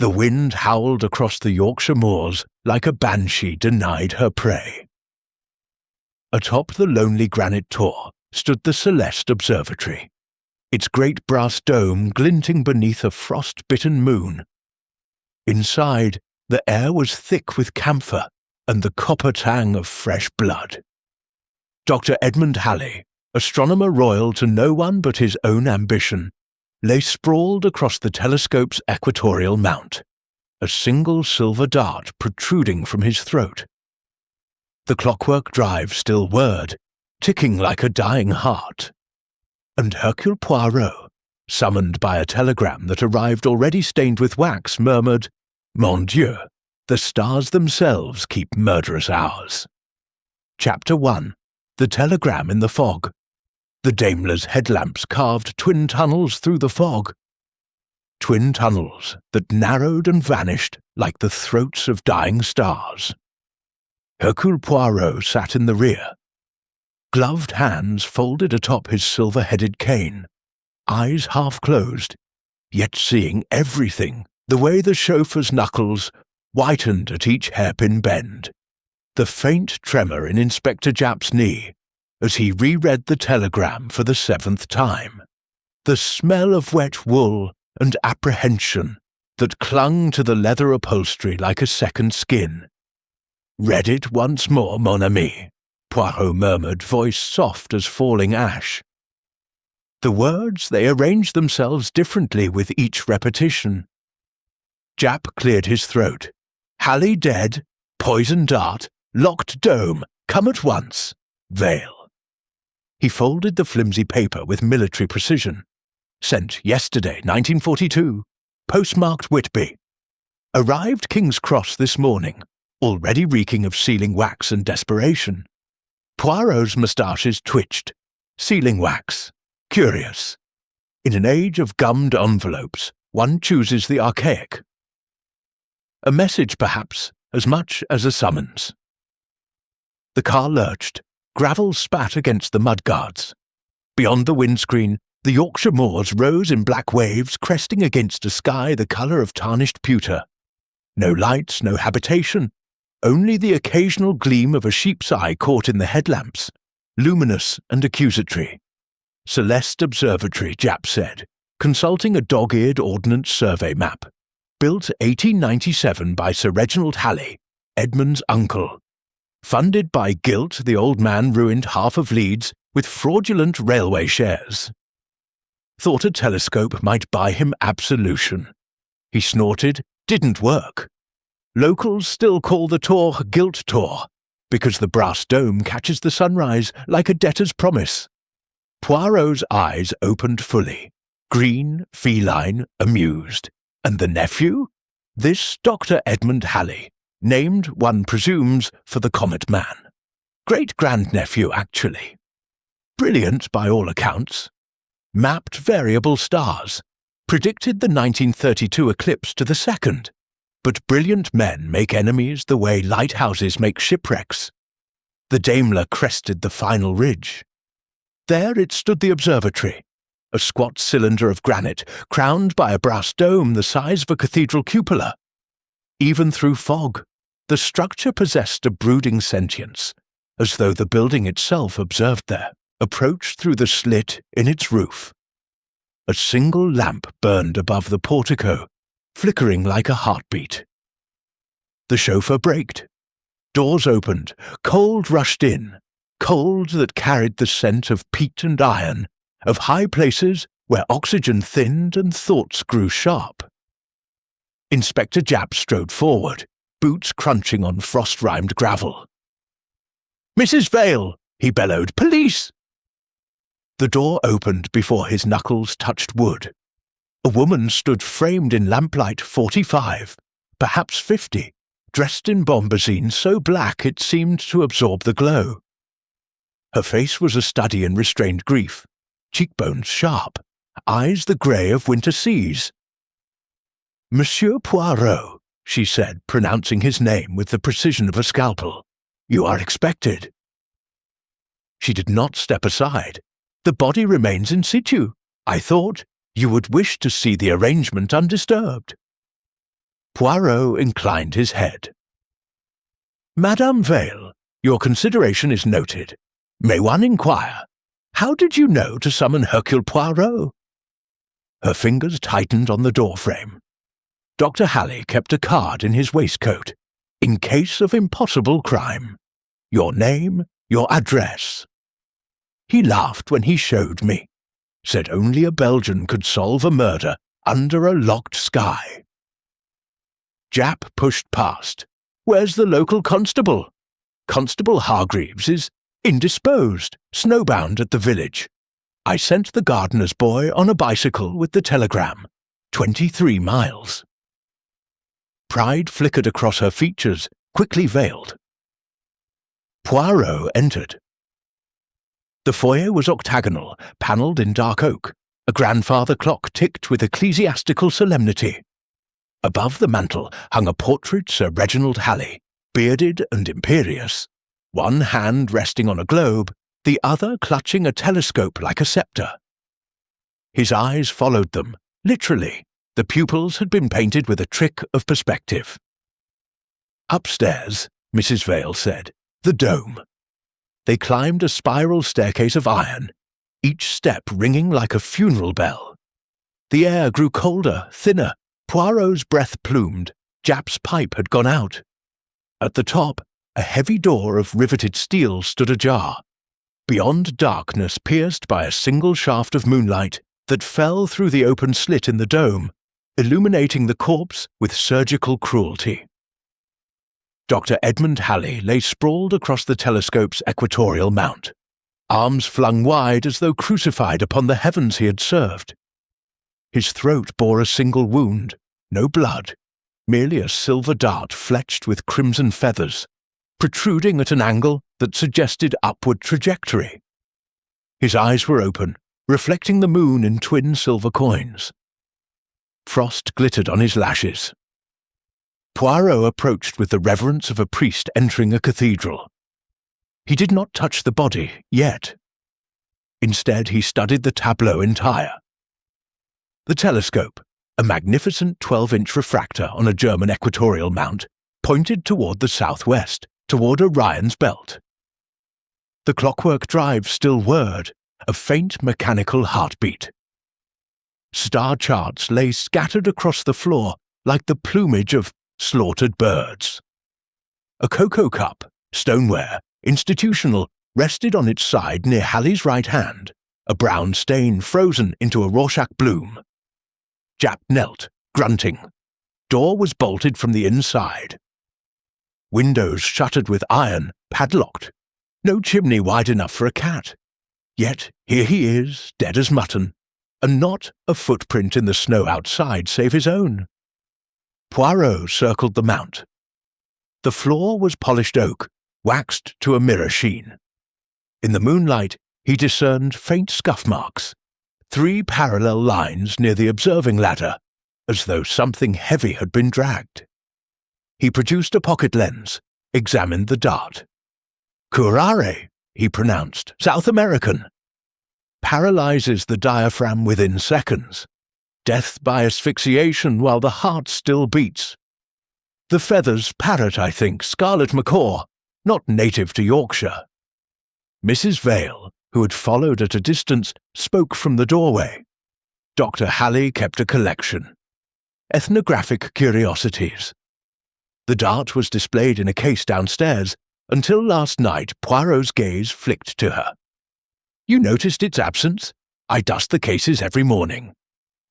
The wind howled across the Yorkshire moors like a banshee denied her prey. Atop the lonely granite tor stood the Celeste Observatory, its great brass dome glinting beneath a frost-bitten moon. Inside, the air was thick with camphor and the copper tang of fresh blood. Dr. Edmund Halley, astronomer royal to no one but his own ambition, lay sprawled across the telescope's equatorial mount, a single silver dart protruding from his throat. The clockwork drive still whirred, ticking like a dying heart. And Hercule Poirot, summoned by a telegram that arrived already stained with wax, murmured, "Mon Dieu, the stars themselves keep murderous hours." Chapter 1. The Telegram in the Fog. The Daimler's headlamps carved twin tunnels through the fog. Twin tunnels that narrowed and vanished like the throats of dying stars. Hercule Poirot sat in the rear. Gloved hands folded atop his silver-headed cane, eyes half-closed, yet seeing everything the way the chauffeur's knuckles whitened at each hairpin bend. The faint tremor in Inspector Japp's knee as he reread the telegram for the 7th time. The smell of wet wool and apprehension that clung to the leather upholstery like a second skin. "Read it once more, mon ami," Poirot murmured, voice soft as falling ash. The words, they arranged themselves differently with each repetition. Japp cleared his throat. "Halley dead, poison dart, locked dome, come at once, Vale." He folded the flimsy paper with military precision. "Sent yesterday, 1942, postmarked Whitby. Arrived King's Cross this morning, already reeking of sealing wax and desperation." Poirot's moustaches twitched. Sealing wax. Curious. In an age of gummed envelopes, one chooses the archaic. A message, perhaps, as much as a summons. The car lurched. Gravel spat against the mudguards. Beyond the windscreen, the Yorkshire moors rose in black waves cresting against a sky the colour of tarnished pewter. No lights, no habitation, only the occasional gleam of a sheep's eye caught in the headlamps, luminous and accusatory. Celeste Observatory, Japp said, consulting a dog-eared ordnance survey map. Built 1897 by Sir Reginald Halley, Edmund's uncle. Funded by guilt, the old man ruined half of Leeds with fraudulent railway shares. Thought a telescope might buy him absolution. He snorted, didn't work. Locals still call the tour Guilt Tour, because the brass dome catches the sunrise like a debtor's promise. Poirot's eyes opened fully, green, feline, amused. And the nephew? This Dr. Edmund Halley, named, one presumes, for the Comet Man. Great-grandnephew, actually. Brilliant by all accounts. Mapped variable stars. Predicted the 1932 eclipse to the second. But brilliant men make enemies the way lighthouses make shipwrecks. The Daimler crested the final ridge. There it stood the observatory, a squat cylinder of granite crowned by a brass dome the size of a cathedral cupola. Even through fog, the structure possessed a brooding sentience, as though the building itself observed there, approached through the slit in its roof. A single lamp burned above the portico, flickering like a heartbeat. The chauffeur braked. Doors opened, cold rushed in, cold that carried the scent of peat and iron, of high places where oxygen thinned and thoughts grew sharp. Inspector Japp strode forward, boots crunching on frost-rimed gravel. "Mrs. Vale!" he bellowed. "Police!" The door opened before his knuckles touched wood. A woman stood framed in lamplight 45, perhaps 50, dressed in bombazine so black it seemed to absorb the glow. Her face was a study in restrained grief, cheekbones sharp, eyes the grey of winter seas. "Monsieur Poirot," she said, pronouncing his name with the precision of a scalpel. "You are expected." She did not step aside. "The body remains in situ. I thought you would wish to see the arrangement undisturbed." Poirot inclined his head. "Madame Vale, your consideration is noted. May one inquire, how did you know to summon Hercule Poirot?" Her fingers tightened on the doorframe. Dr. Halley kept a card in his waistcoat, in case of impossible crime. Your name, your address. He laughed when he showed me. Said only a Belgian could solve a murder under a locked sky. Japp pushed past. "Where's the local constable?" "Constable Hargreaves is indisposed, snowbound at the village. I sent the gardener's boy on a bicycle with the telegram. 23 miles. Pride flickered across her features, quickly veiled. Poirot entered. The foyer was octagonal, panelled in dark oak. A grandfather clock ticked with ecclesiastical solemnity. Above the mantel hung a portrait Sir Reginald Halley, bearded and imperious, one hand resting on a globe, the other clutching a telescope like a sceptre. His eyes followed them, literally. The pupils had been painted with a trick of perspective. "Upstairs," Mrs. Vale said, "the dome." They climbed a spiral staircase of iron, each step ringing like a funeral bell. The air grew colder, thinner. Poirot's breath plumed. Japp's pipe had gone out. At the top, a heavy door of riveted steel stood ajar. Beyond, darkness pierced by a single shaft of moonlight that fell through the open slit in the dome, illuminating the corpse with surgical cruelty. Dr. Edmund Halley lay sprawled across the telescope's equatorial mount, arms flung wide as though crucified upon the heavens he had served. His throat bore a single wound, no blood, merely a silver dart fletched with crimson feathers, protruding at an angle that suggested upward trajectory. His eyes were open, reflecting the moon in twin silver coins. Frost glittered on his lashes. Poirot approached with the reverence of a priest entering a cathedral. He did not touch the body, yet. Instead, he studied the tableau entire. The telescope, a magnificent 12-inch refractor on a German equatorial mount, pointed toward the southwest, toward Orion's belt. The clockwork drive still whirred, a faint mechanical heartbeat. Star charts lay scattered across the floor like the plumage of slaughtered birds. A cocoa cup, stoneware, institutional, rested on its side near Halley's right hand, a brown stain frozen into a Rorschach bloom. Japp knelt, grunting. Door was bolted from the inside. Windows shuttered with iron, padlocked. No chimney wide enough for a cat. Yet here he is, dead as mutton, and not a footprint in the snow outside save his own. Poirot circled the mount. The floor was polished oak, waxed to a mirror sheen. In the moonlight, he discerned faint scuff marks, 3 parallel lines near the observing ladder, as though something heavy had been dragged. He produced a pocket lens, examined the dart. "Curare," he pronounced, "South American. Paralyzes the diaphragm within seconds. Death by asphyxiation while the heart still beats. The feathers parrot, I think, scarlet macaw, not native to Yorkshire." Mrs. Vale, who had followed at a distance, spoke from the doorway. Dr. Halley kept a collection. Ethnographic curiosities. The dart was displayed in a case downstairs. Until last night, Poirot's gaze flicked to her. "You noticed its absence? I dust the cases every morning.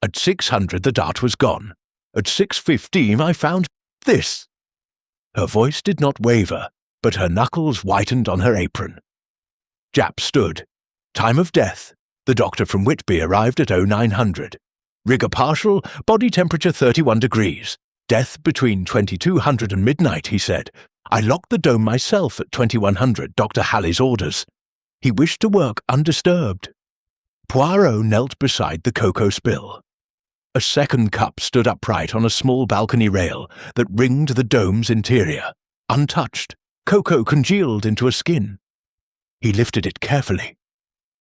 At 600 the dart was gone. At 6:15 I found this." Her voice did not waver, but her knuckles whitened on her apron. Japp stood. Time of death. The doctor from Whitby arrived at 0900. Rigor partial, body temperature 31 degrees. Death between 2200 and midnight, he said. I locked the dome myself at 2100, Dr. Halley's orders. He wished to work undisturbed. Poirot knelt beside the cocoa spill. A second cup stood upright on a small balcony rail that ringed the dome's interior, untouched, cocoa congealed into a skin. He lifted it carefully.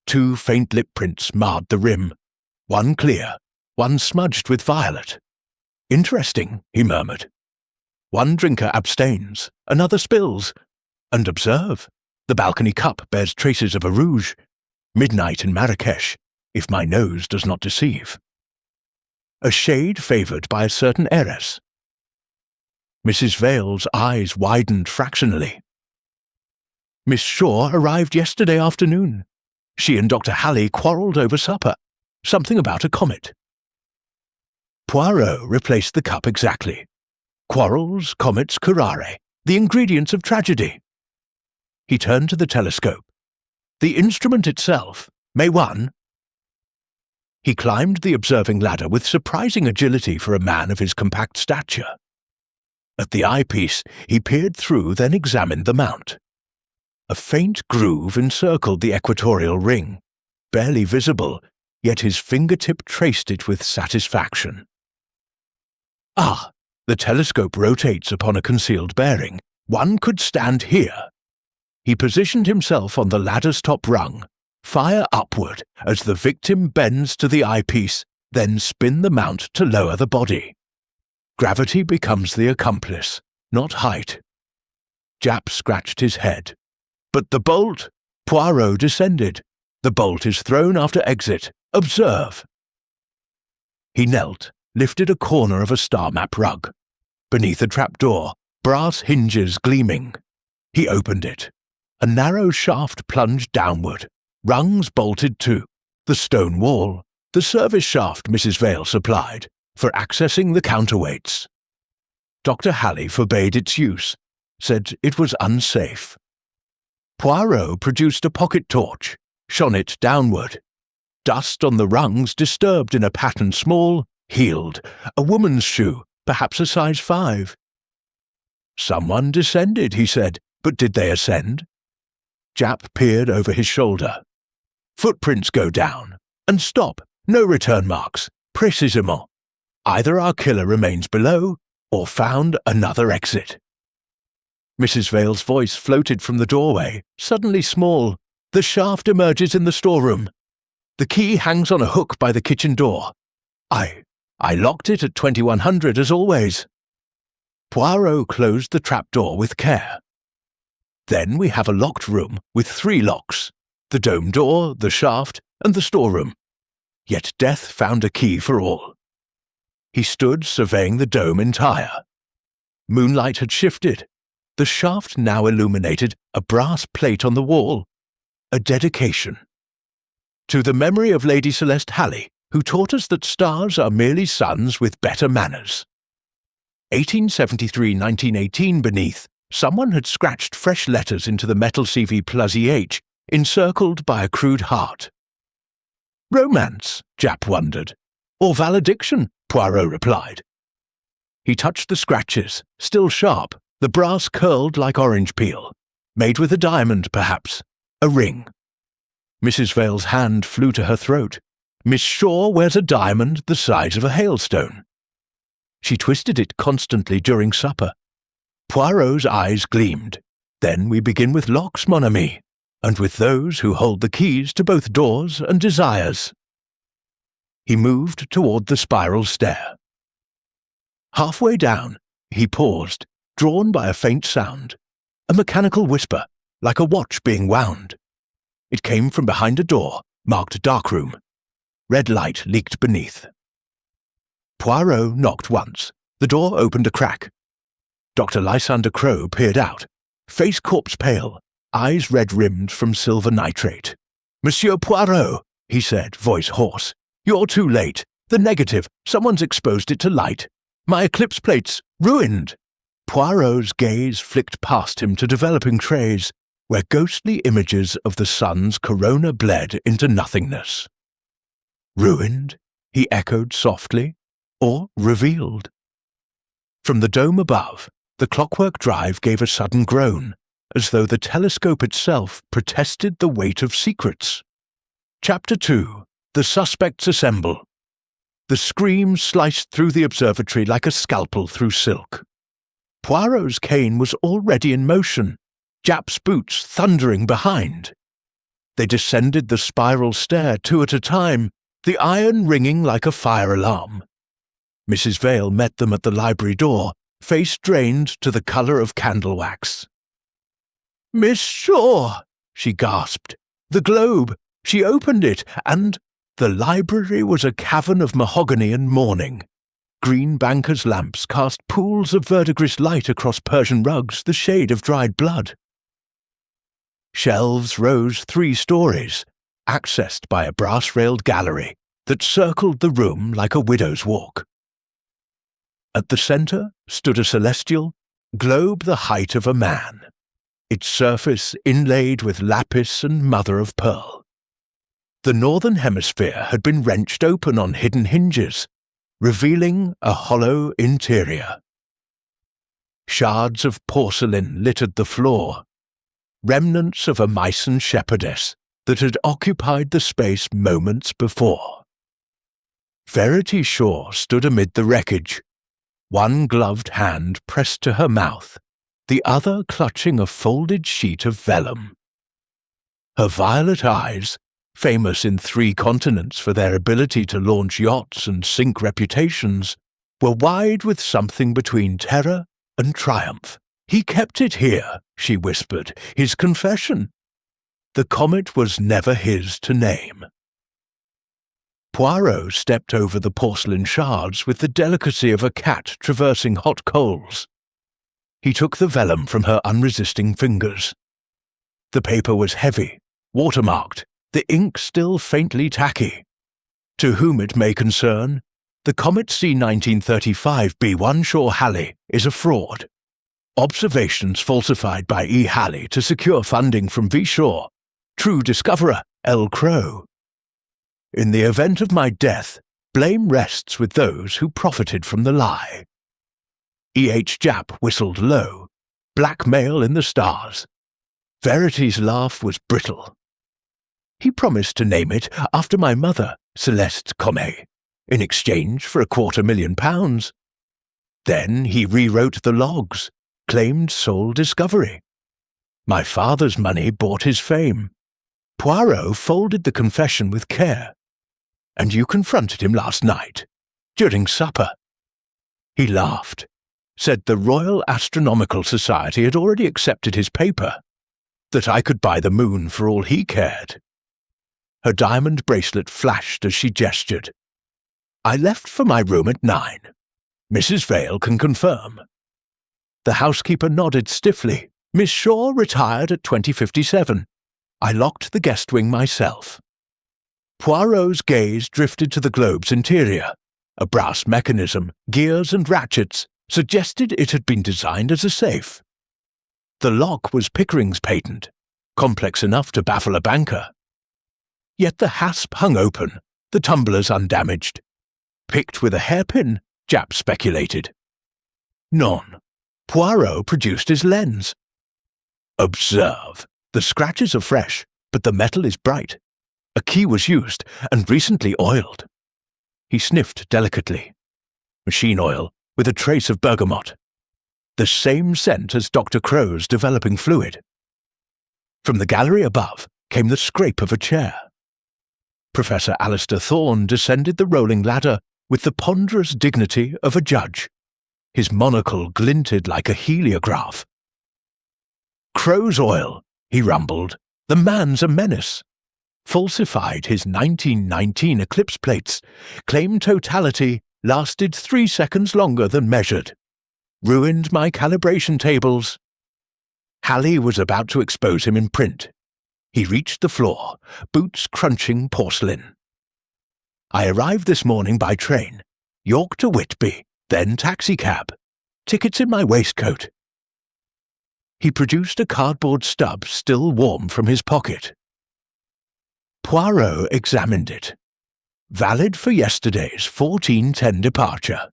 2 faint lip prints marred the rim, one clear, one smudged with violet. Interesting, he murmured. One drinker abstains, another spills. And observe, the balcony cup bears traces of a rouge. Midnight in Marrakesh, if my nose does not deceive. A shade favoured by a certain heiress. Mrs. Vale's eyes widened fractionally. Miss Shaw arrived yesterday afternoon. She and Dr. Halley quarrelled over supper. Something about a comet. Poirot replaced the cup exactly. Quarrels, comets, curare, the ingredients of tragedy. He turned to the telescope. The instrument itself, may one? He climbed the observing ladder with surprising agility for a man of his compact stature. At the eyepiece, he peered through, then examined the mount. A faint groove encircled the equatorial ring, barely visible, yet his fingertip traced it with satisfaction. Ah, the telescope rotates upon a concealed bearing. One could stand here. He positioned himself on the ladder's top rung, fire upward as the victim bends to the eyepiece, then spin the mount to lower the body. Gravity becomes the accomplice, not height. Japp scratched his head. But the bolt! Poirot descended. The bolt is thrown after exit. Observe! He knelt, lifted a corner of a star map rug. Beneath a trapdoor, brass hinges gleaming. He opened it. A narrow shaft plunged downward. Rungs bolted too. The stone wall, the service shaft Mrs. Vale supplied, for accessing the counterweights. Dr. Halley forbade its use, said it was unsafe. Poirot produced a pocket torch, shone it downward. Dust on the rungs disturbed in a pattern small, heeled, a woman's shoe, perhaps a size 5. Someone descended, he said, but did they ascend? Japp peered over his shoulder. Footprints go down, and stop, no return marks, précisément. Either our killer remains below, or found another exit. Mrs. Vale's voice floated from the doorway, suddenly small. The shaft emerges in the storeroom. The key hangs on a hook by the kitchen door. I locked it at 2100 as always. Poirot closed the trapdoor with care. Then we have a locked room with 3 locks, the dome door, the shaft, and the storeroom. Yet death found a key for all. He stood surveying the dome entire. Moonlight had shifted. The shaft now illuminated a brass plate on the wall. A dedication. To the memory of Lady Celeste Halley, who taught us that stars are merely suns with better manners. 1873-1918 beneath, someone had scratched fresh letters into the metal CV+EH, encircled by a crude heart. Romance, Japp wondered. Or valediction, Poirot replied. He touched the scratches, still sharp, the brass curled like orange peel. Made with a diamond, perhaps. A ring. Mrs. Vale's hand flew to her throat. Miss Shaw wears a diamond the size of a hailstone. She twisted it constantly during supper. Poirot's eyes gleamed. Then we begin with locks, mon ami, and with those who hold the keys to both doors and desires. He moved toward the spiral stair. Halfway down, he paused, drawn by a faint sound, a mechanical whisper, like a watch being wound. It came from behind a door, marked darkroom. Red light leaked beneath. Poirot knocked once. The door opened a crack. Dr. Lysander Crowe peered out, face corpse pale, eyes red-rimmed from silver nitrate. "Monsieur Poirot," he said, voice hoarse. "You're too late. The negative, someone's exposed it to light. My eclipse plates, ruined." Poirot's gaze flicked past him to developing trays, where ghostly images of the sun's corona bled into nothingness. Ruined, he echoed softly, or revealed. From the dome above, the clockwork drive gave a sudden groan, as though the telescope itself protested the weight of secrets. Chapter 2. The Suspects Assemble. The scream sliced through the observatory like a scalpel through silk. Poirot's cane was already in motion, Japp's boots thundering behind. They descended the spiral stair 2 at a time, the iron ringing like a fire alarm. Mrs. Vale met them at the library door, face drained to the colour of candle wax. "Miss Shaw!" she gasped. "The globe! She opened it, and—" The library was a cavern of mahogany and mourning. Green bankers' lamps cast pools of verdigris light across Persian rugs, the shade of dried blood. Shelves rose 3 stories, accessed by a brass-railed gallery that circled the room like a widow's walk. At the centre stood a celestial globe the height of a man, its surface inlaid with lapis and mother-of-pearl. The northern hemisphere had been wrenched open on hidden hinges, revealing a hollow interior. Shards of porcelain littered the floor, remnants of a Mycenaean shepherdess that had occupied the space moments before. Verity Shaw stood amid the wreckage, one gloved hand pressed to her mouth, the other clutching a folded sheet of vellum. Her violet eyes, famous in 3 continents for their ability to launch yachts and sink reputations, were wide with something between terror and triumph. "He kept it here," she whispered, "his confession. The comet was never his to name." Poirot stepped over the porcelain shards with the delicacy of a cat traversing hot coals. He took the vellum from her unresisting fingers. The paper was heavy, watermarked, the ink still faintly tacky. To whom it may concern, the Comet C 1935 B1 Shaw-Halley is a fraud. Observations falsified by E. Halley to secure funding from V. Shaw, true discoverer L. Crow. In the event of my death, blame rests with those who profited from the lie. E. H. Japp whistled low, blackmail in the stars. Verity's laugh was brittle. He promised to name it after my mother, Celeste Comé, in exchange for £250,000. Then he rewrote the logs, claimed sole discovery. My father's money bought his fame. Poirot folded the confession with care. "And you confronted him last night, during supper." He laughed, said the Royal Astronomical Society had already accepted his paper, that I could buy the moon for all he cared. Her diamond bracelet flashed as she gestured. "I left for my room at 9. Mrs. Vale can confirm." The housekeeper nodded stiffly. "Miss Shaw retired at 20:57. I locked the guest wing myself." Poirot's gaze drifted to the globe's interior. A brass mechanism, gears and ratchets, suggested it had been designed as a safe. The lock was Pickering's patent, complex enough to baffle a banker. Yet the hasp hung open, the tumblers undamaged. Picked with a hairpin, Japp speculated. None. Poirot produced his lens. "Observe. The scratches are fresh, but the metal is bright. A key was used, and recently oiled." He sniffed delicately. Machine oil, with a trace of bergamot. The same scent as Dr. Crow's developing fluid. From the gallery above came the scrape of a chair. Professor Alistair Thorne descended the rolling ladder with the ponderous dignity of a judge. His monocle glinted like a heliograph. "Crow's oil," he rumbled. "The man's a menace. Falsified his 1919 eclipse plates, claimed totality, lasted 3 seconds longer than measured. Ruined my calibration tables." Halley was about to expose him in print. He reached the floor, boots crunching porcelain. "I arrived this morning by train. York to Whitby, then taxicab. Tickets in my waistcoat." He produced a cardboard stub still warm from his pocket. Poirot examined it. Valid for yesterday's 14:10 departure.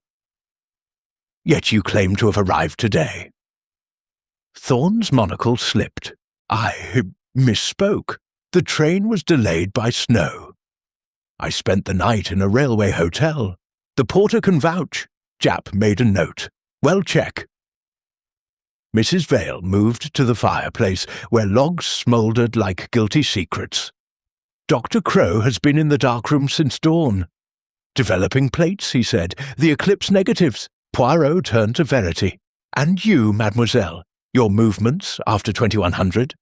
"Yet you claim to have arrived today." Thorne's monocle slipped. "I misspoke. The train was delayed by snow. I spent the night in a railway hotel. The porter can vouch." Japp made a note. "Well, check." Mrs. Vale moved to the fireplace, where logs smouldered like guilty secrets. "Dr. Crow has been in the darkroom since dawn. Developing plates, he said. The eclipse negatives. Poirot turned to Verity. And you, mademoiselle, your movements after 2100?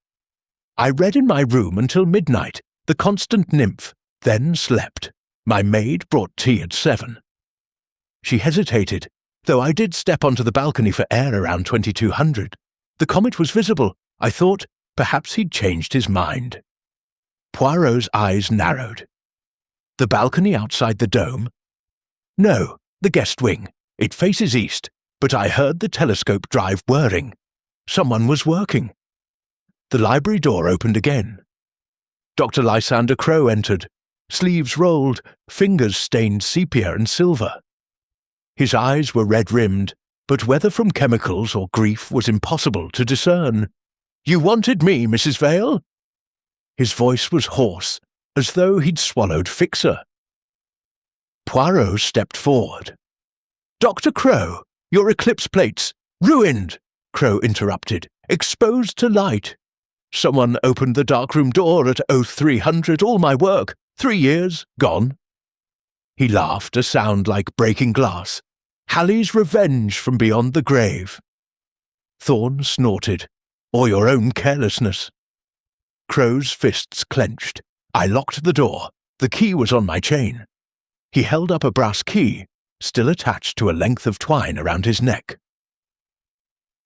I read in my room until midnight, the constant nymph, then slept. My maid brought tea at 7. She hesitated, though I did step onto the balcony for air around 2200. The comet was visible. I thought perhaps he'd changed his mind. Poirot's eyes narrowed. The balcony outside the dome? No, the guest wing. It faces east, but I heard the telescope drive whirring. Someone was working. The library door opened again. Dr. Lysander Crowe entered, sleeves rolled, fingers stained sepia and silver. His eyes were red-rimmed, but whether from chemicals or grief was impossible to discern. "You wanted me, Mrs. Vale?" His voice was hoarse, as though he'd swallowed fixer. Poirot stepped forward. "Dr. Crowe, your eclipse plates, ruined," Crowe interrupted, "exposed to light. Someone opened the darkroom door at 0300, all my work, 3 years, gone." He laughed, a sound like breaking glass. "Halley's revenge from beyond the grave." Thorne snorted. "Or your own carelessness." Crowe's fists clenched. I locked the door. The key was on my chain. He held up a brass key, still attached to a length of twine around his neck.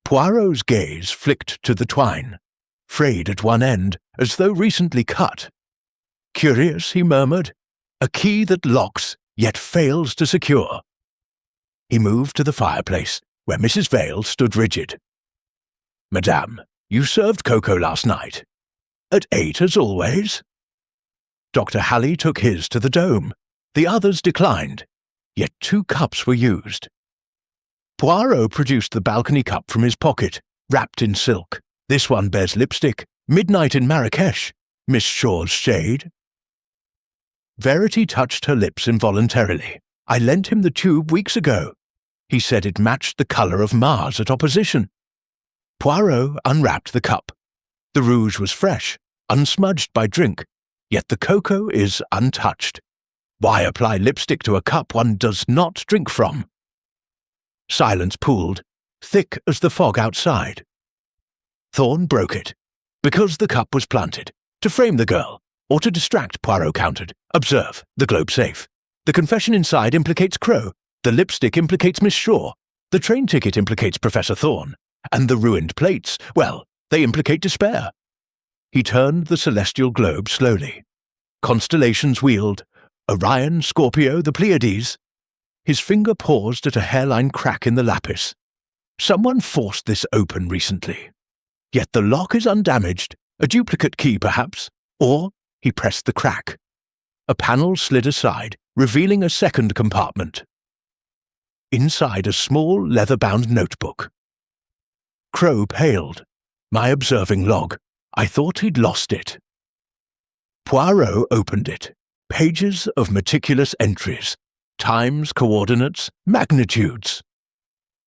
Poirot's gaze flicked to the twine, frayed at one end, as though recently cut. "Curious," he murmured. "A key that locks, yet fails to secure." He moved to the fireplace, where Mrs. Vale stood rigid. "Madame, you served cocoa last night. At 8 as always?" Dr. Halley took his to the dome. The others declined, yet 2 cups were used. Poirot produced the balcony cup from his pocket, wrapped in silk. This one bears lipstick. Midnight in Marrakesh. Miss Shaw's shade. Verity touched her lips involuntarily. "I lent him the tube weeks ago. He said it matched the colour of Mars at opposition." Poirot unwrapped the cup. The rouge was fresh, unsmudged by drink, yet the cocoa is untouched. Why apply lipstick to a cup one does not drink from? Silence pooled, thick as the fog outside. Thorne broke it. "Because the cup was planted. To frame the girl, or to distract," Poirot countered. "Observe, the globe safe. The confession inside implicates Crowe. The lipstick implicates Miss Shaw. The train ticket implicates Professor Thorne. And the ruined plates, well, they implicate despair." He turned the celestial globe slowly. Constellations wheeled. Orion, Scorpio, the Pleiades. His finger paused at a hairline crack in the lapis. Someone forced this open recently. Yet the lock is undamaged. A duplicate key, perhaps. Or he pressed the crack. A panel slid aside, revealing a second compartment. Inside a small, leather-bound notebook. Crowe paled. My observing log. I thought he'd lost it. Poirot opened it. Pages of meticulous entries. Times, coordinates, magnitudes.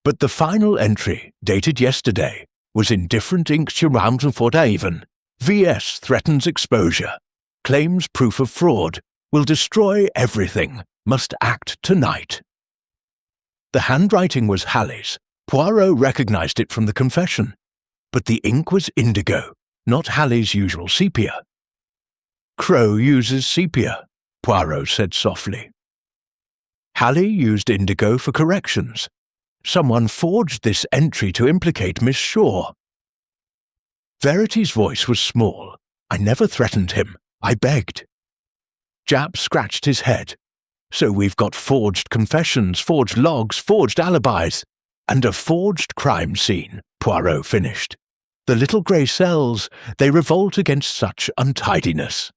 But the final entry, dated yesterday, was in different ink even. VS threatens exposure. Claims proof of fraud. Will destroy everything. Must act tonight. The handwriting was Halley's. Poirot recognized it from the confession. But the ink was indigo, not Halley's usual sepia. "Crowe uses sepia," Poirot said softly. Halley used indigo for corrections. Someone forged this entry to implicate Miss Shaw. Verity's voice was small. I never threatened him. I begged. Japp scratched his head. "So we've got forged confessions, forged logs, forged alibis, and a forged crime scene," Poirot finished. "The little grey cells, they revolt against such untidiness."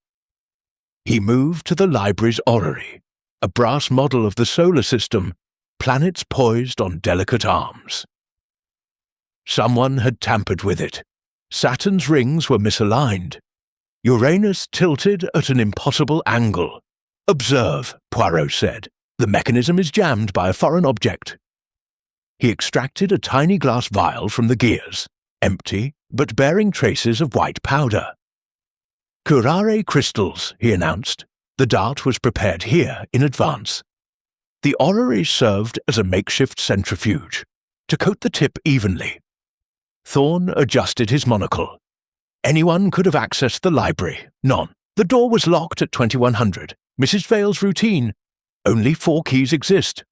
He moved to the library's orrery, a brass model of the solar system, planets poised on delicate arms. Someone had tampered with it. Saturn's rings were misaligned. Uranus tilted at an impossible angle. "Observe," Poirot said. "The mechanism is jammed by a foreign object." He extracted a tiny glass vial from the gears, empty, but bearing traces of white powder. "Curare crystals," he announced. "The dart was prepared here in advance. The orrery served as a makeshift centrifuge to coat the tip evenly. Thorne adjusted his monocle. Anyone could have accessed the library. None. The door was locked at 2100. Mrs. Vale's routine. Only 4 keys exist.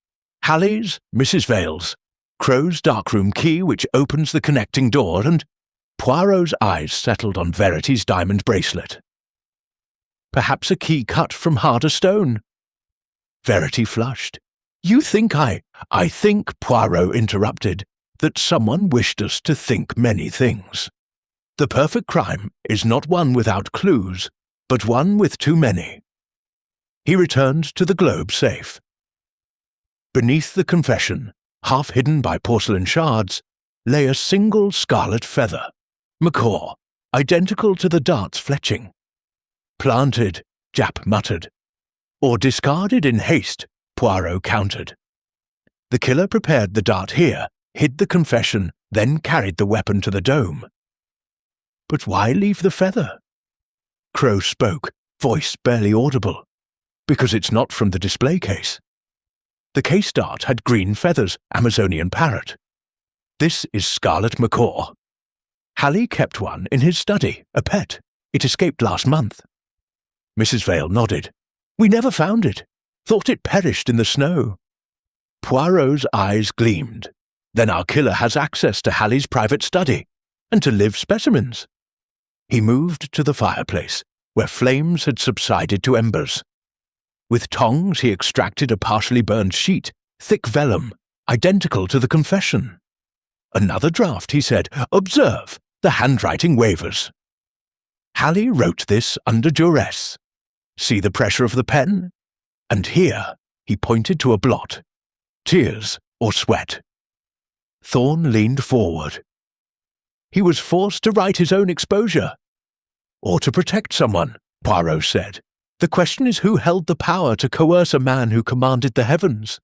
Halley's, Mrs. Vale's, Crow's darkroom key which opens the connecting door, and Poirot's eyes settled on Verity's diamond bracelet. Perhaps a key cut from harder stone. Verity flushed. "You think I think," Poirot interrupted, "that someone wished us to think many things. The perfect crime is not one without clues, but one with too many." He returned to the globe safe. Beneath the confession, half hidden by porcelain shards, lay a single scarlet feather, macaw, identical to the dart's fletching. "Planted," Japp muttered. "Or discarded in haste," Poirot countered. The killer prepared the dart here, hid the confession, then carried the weapon to the dome. But why leave the feather? Crow spoke, voice barely audible. "Because it's not from the display case. The case dart had green feathers, Amazonian parrot. This is scarlet macaw. Halley kept one in his study, a pet. It escaped last month." Mrs. Vale nodded. "We never found it. Thought it perished in the snow." Poirot's eyes gleamed. "Then our killer has access to Halley's private study, and to live specimens." He moved to the fireplace, where flames had subsided to embers. With tongs he extracted a partially burned sheet, thick vellum, identical to the confession. "Another draft," he said. "Observe, the handwriting wavers. Halley wrote this under duress. See the pressure of the pen? And here," he pointed to a blot, "tears or sweat." Thorne leaned forward. "He was forced to write his own exposure." "Or to protect someone," Poirot said. "The question is who held the power to coerce a man who commanded the heavens?"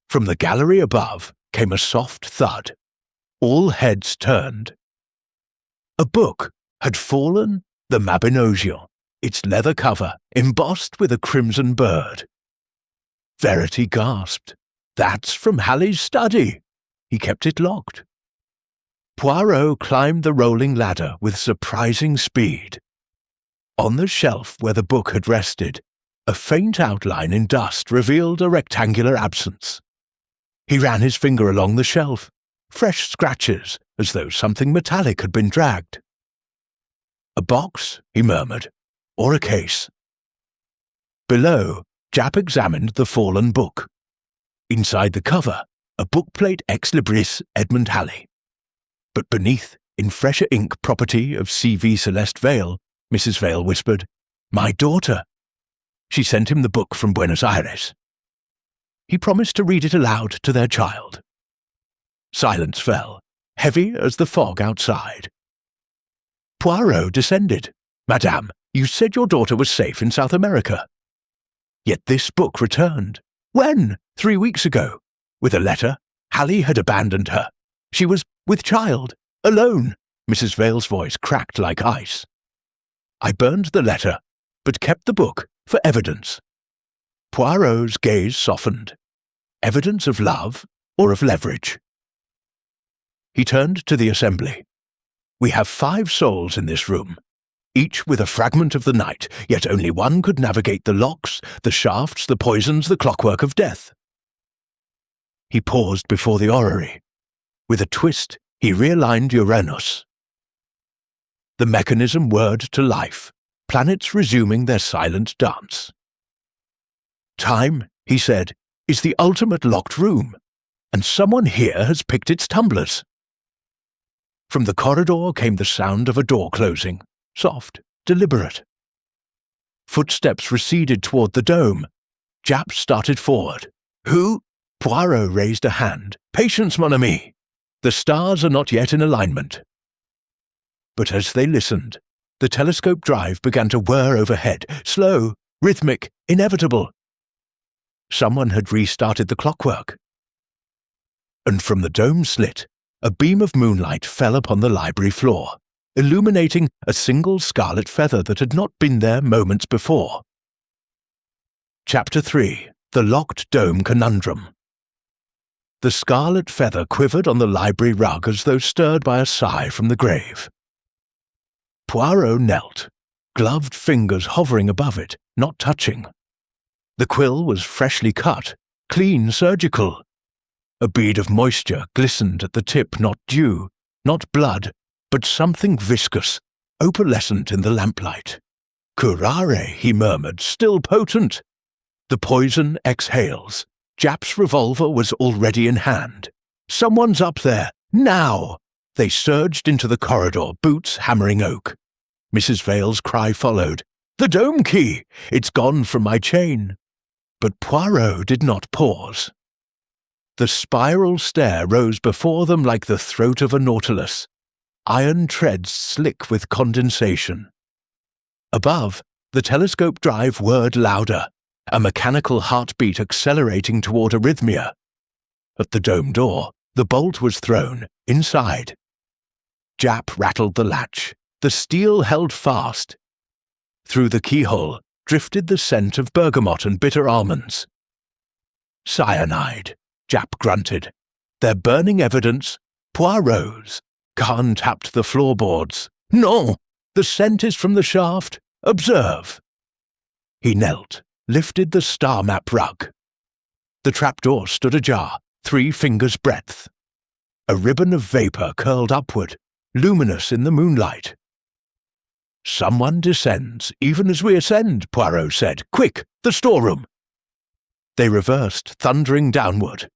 From the gallery above came a soft thud. All heads turned. A book had fallen, the Mabinogion, its leather cover embossed with a crimson bird. Verity gasped. "That's from Halley's study." He kept it locked. Poirot climbed the rolling ladder with surprising speed. On the shelf where the book had rested, a faint outline in dust revealed a rectangular absence. He ran his finger along the shelf, fresh scratches as though something metallic had been dragged. "A box," he murmured, "or a case." Below, Japp examined the fallen book. Inside the cover, a bookplate ex libris Edmund Halley. But beneath, in fresher ink property of C.V. Celeste Vale, Mrs. Vale whispered, "My daughter." She sent him the book from Buenos Aires. He promised to read it aloud to their child. Silence fell, heavy as the fog outside. Poirot descended. "Madame, you said your daughter was safe in South America." Yet this book returned. When? 3 weeks ago. With a letter. Halley had abandoned her. She was with child, alone. Mrs. Vale's voice cracked like ice. "I burned the letter, but kept the book for evidence." Poirot's gaze softened. Evidence of love or of leverage? He turned to the assembly. "We have 5 souls in this room, each with a fragment of the night, yet only one could navigate the locks, the shafts, the poisons, the clockwork of death." He paused before the orrery. With a twist, he realigned Uranus. The mechanism whirred to life, planets resuming their silent dance. "Time," he said, "is the ultimate locked room, and someone here has picked its tumblers." From the corridor came the sound of a door closing, soft, deliberate. Footsteps receded toward the dome. Japp started forward. "Who?" Poirot raised a hand. "Patience, mon ami. The stars are not yet in alignment." But as they listened, the telescope drive began to whir overhead, slow, rhythmic, inevitable. Someone had restarted the clockwork. And from the dome slit, a beam of moonlight fell upon the library floor, illuminating a single scarlet feather that had not been there moments before. Chapter 3. The Locked Dome Conundrum. The scarlet feather quivered on the library rug as though stirred by a sigh from the grave. Poirot knelt, gloved fingers hovering above it, not touching. The quill was freshly cut, clean surgical. A bead of moisture glistened at the tip, not dew, not blood, but something viscous, opalescent in the lamplight. "Curare," he murmured, "still potent." The poison exhales. Japp's revolver was already in hand. "Someone's up there, now!" They surged into the corridor, boots hammering oak. Mrs. Vale's cry followed. "The dome key! It's gone from my chain." But Poirot did not pause. The spiral stair rose before them like the throat of a nautilus, iron treads slick with condensation. Above, the telescope drive whirred louder, a mechanical heartbeat accelerating toward arrhythmia. At the dome door, the bolt was thrown, inside. Japp rattled the latch. The steel held fast. Through the keyhole drifted the scent of bergamot and bitter almonds. "Cyanide," Japp grunted. "They're burning evidence." Poirot's. Khan tapped the floorboards. "No! The scent is from the shaft. Observe." He knelt, lifted the star map rug. The trapdoor stood ajar, 3 fingers' breadth. A ribbon of vapour curled upward, luminous in the moonlight. "Someone descends, even as we ascend," Poirot said. "Quick, the storeroom." They reversed, thundering downward.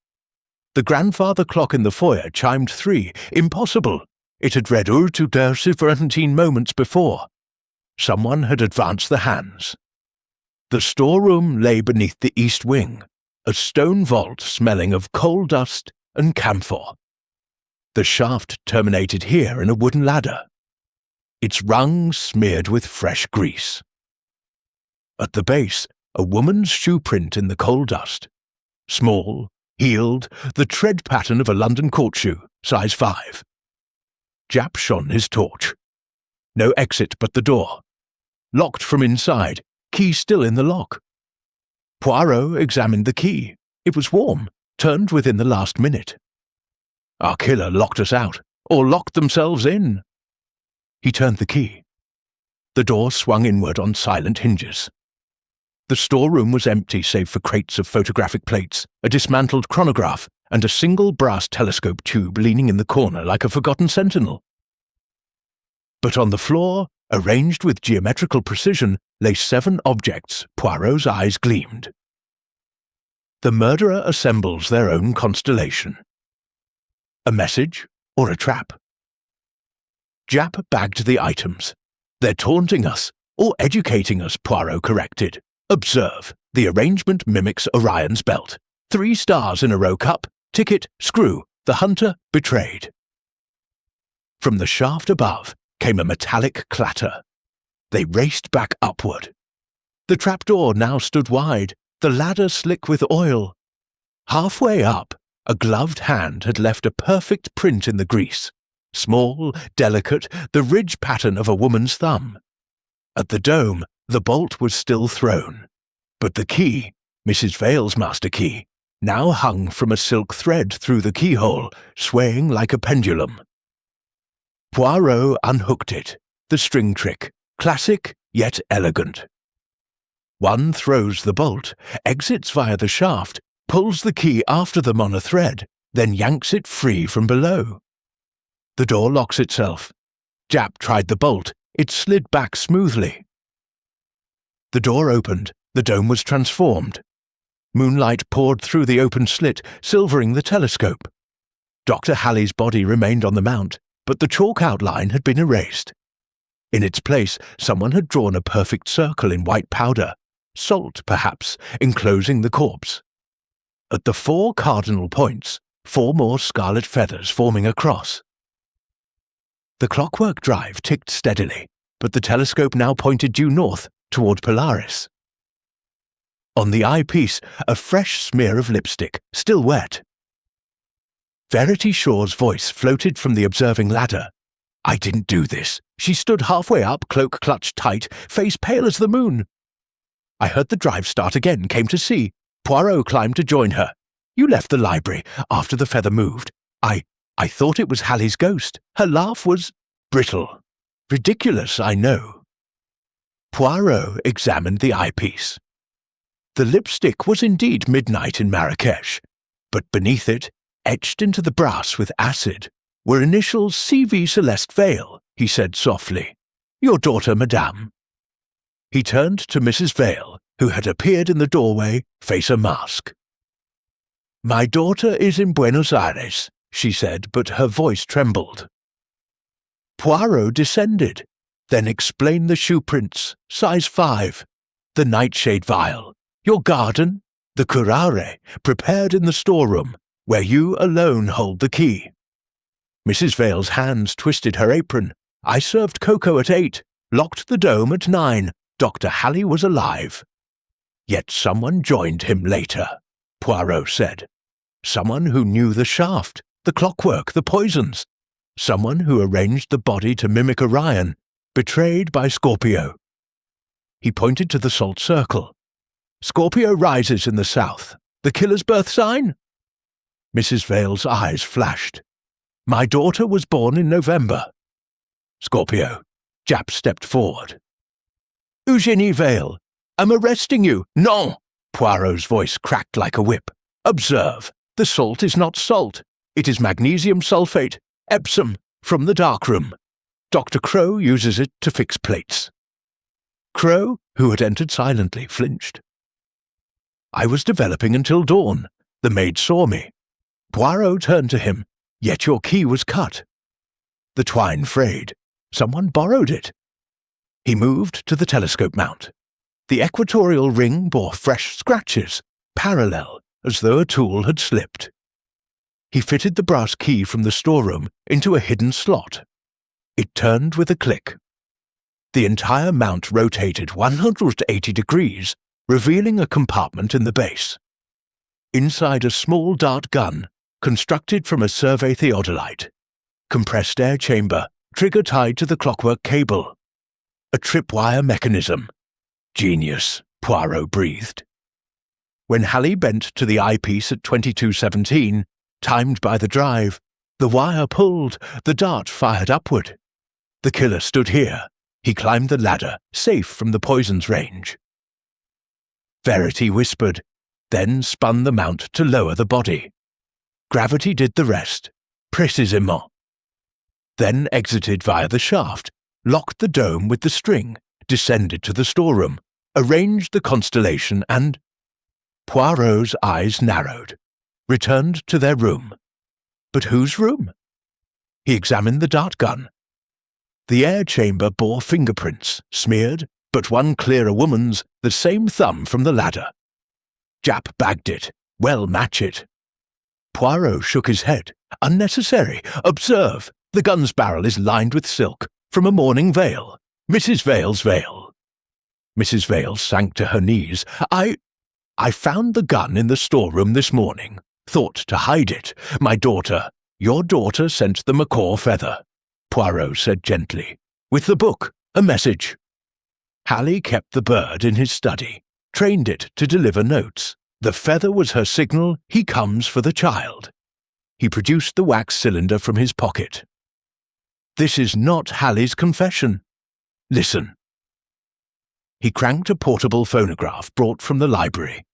The grandfather clock in the foyer chimed 3. Impossible. It had read tout heure 17 moments before. Someone had advanced the hands. The storeroom lay beneath the east wing, a stone vault smelling of coal dust and camphor. The shaft terminated here in a wooden ladder, its rungs smeared with fresh grease. At the base, a woman's shoe print in the coal dust. Small, heeled, the tread pattern of a London court shoe, size 5. Japp shone his torch. No exit but the door. Locked from inside, key still in the lock. Poirot examined the key. It was warm, turned within the last minute. Our killer locked us out, or locked themselves in. He turned the key. The door swung inward on silent hinges. The storeroom was empty save for crates of photographic plates, a dismantled chronograph, and a single brass telescope tube leaning in the corner like a forgotten sentinel. But on the floor, arranged with geometrical precision, lay 7 objects. Poirot's eyes gleamed. The murderer assembles their own constellation. A message or a trap? Japp bagged the items. "They're taunting us, or educating us," Poirot corrected. "Observe, the arrangement mimics Orion's belt. 3 stars in a row cup, ticket, screw, the hunter betrayed." From the shaft above came a metallic clatter. They raced back upward. The trapdoor now stood wide, the ladder slick with oil. Halfway up, a gloved hand had left a perfect print in the grease. Small, delicate, the ridge pattern of a woman's thumb. At the dome, the bolt was still thrown. But the key, Mrs. Vale's master key, now hung from a silk thread through the keyhole, swaying like a pendulum. Poirot unhooked it, the string trick, classic yet elegant. One throws the bolt, exits via the shaft, pulls the key after them on a thread, then yanks it free from below. The door locks itself. Japp tried the bolt. It slid back smoothly. The door opened. The dome was transformed. Moonlight poured through the open slit, silvering the telescope. Dr. Halley's body remained on the mount, but the chalk outline had been erased. In its place, someone had drawn a perfect circle in white powder, salt, perhaps, enclosing the corpse. At the 4 cardinal points, 4 more scarlet feathers forming a cross. The clockwork drive ticked steadily, but the telescope now pointed due north, toward Polaris. On the eyepiece, a fresh smear of lipstick, still wet. Verity Shaw's voice floated from the observing ladder. "I didn't do this." She stood halfway up, cloak clutched tight, face pale as the moon. "I heard the drive start again, came to see. Poirot climbed to join her. You left the library after the feather moved. I thought it was Hallie's ghost. Her laugh was brittle. Ridiculous, I know. Poirot examined the eyepiece. The lipstick was indeed midnight in Marrakesh, but beneath it, etched into the brass with acid, were initials C.V. Celeste Vale, he said softly. Your daughter, madame. He turned to Mrs. Vale, who had appeared in the doorway, face a mask. My daughter is in Buenos Aires, she said, but her voice trembled. Poirot descended, then explained the shoe prints, size 5, the nightshade vial, your garden, the curare, prepared in the storeroom, where you alone hold the key. Mrs. Vale's hands twisted her apron. I served cocoa at 8, locked the dome at 9. Dr. Hallie was alive. Yet someone joined him later, Poirot said. Someone who knew the shaft, the clockwork, the poisons. Someone who arranged the body to mimic Orion, betrayed by Scorpio. He pointed to the salt circle. Scorpio rises in the south. The killer's birth sign? Mrs. Vale's eyes flashed. My daughter was born in November. Scorpio. Japp stepped forward. Eugenie Vale, I'm arresting you. Non! Poirot's voice cracked like a whip. Observe, the salt is not salt. It is magnesium sulfate, Epsom, from the darkroom. Dr. Crow uses it to fix plates. Crow, who had entered silently, flinched. I was developing until dawn. The maid saw me. Poirot turned to him. Yet your key was cut. The twine frayed. Someone borrowed it. He moved to the telescope mount. The equatorial ring bore fresh scratches, parallel, as though a tool had slipped. He fitted the brass key from the storeroom into a hidden slot. It turned with a click. The entire mount rotated 180 degrees, revealing a compartment in the base. Inside a small dart gun, constructed from a survey theodolite. Compressed air chamber, trigger tied to the clockwork cable. A tripwire mechanism. Genius, Poirot breathed. When Hallie bent to the eyepiece at 22:17, timed by the drive, the wire pulled, the dart fired upward. The killer stood here. He climbed the ladder, safe from the poison's range. Verity whispered, then spun the mount to lower the body. Gravity did the rest, précisément. Then exited via the shaft, locked the dome with the string, descended to the storeroom, arranged the constellation and— Poirot's eyes narrowed, returned to their room. But whose room? He examined the dart gun. The air chamber bore fingerprints, smeared, but one clear a woman's, the same thumb from the ladder. Japp bagged it, well match it. Poirot shook his head. Unnecessary. Observe, the gun's barrel is lined with silk, from a mourning veil. Mrs. Vale's veil. Mrs. Vale sank to her knees. I found the gun in the storeroom this morning. Thought to hide it. Your daughter sent the macaw feather, Poirot said gently. With the book, a message. Hallie kept the bird in his study, trained it to deliver notes. The feather was her signal, he comes for the child. He produced the wax cylinder from his pocket. This is not Hallie's confession. Listen. He cranked a portable phonograph brought from the library.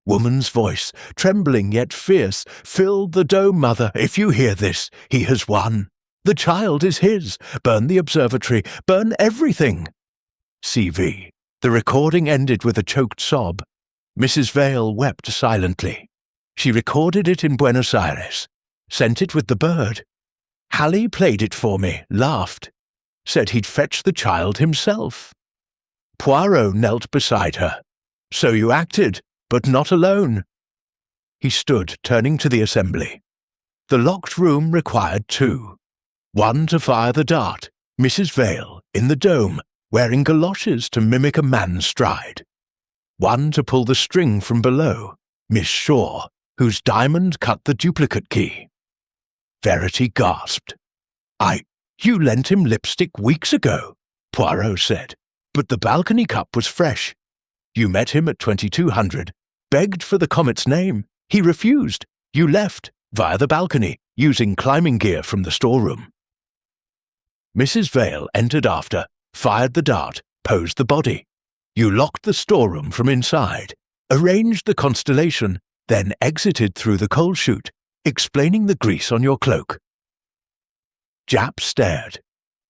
Woman's voice, trembling yet fierce, filled the dome. Mother, if you hear this, he has won. The child is his. Burn the observatory. Burn everything. CV. The recording ended with a choked sob. Mrs. Vale wept silently. She recorded it in Buenos Aires. Sent it with the bird. Hallie played it for me, laughed. Said he'd fetch the child himself. Poirot knelt beside her. So you acted, but not alone. He stood, turning to the assembly. The locked room required 2. One to fire the dart, Mrs. Vale, in the dome, wearing galoshes to mimic a man's stride. One to pull the string from below, Miss Shaw, whose diamond cut the duplicate key. Verity gasped. You lent him lipstick weeks ago, Poirot said, but the balcony cup was fresh. You met him at 2200, begged for the comet's name. He refused. You left, via the balcony, using climbing gear from the storeroom. Mrs. Vale entered after, fired the dart, posed the body. You locked the storeroom from inside, arranged the constellation, then exited through the coal chute, explaining the grease on your cloak. Japp stared.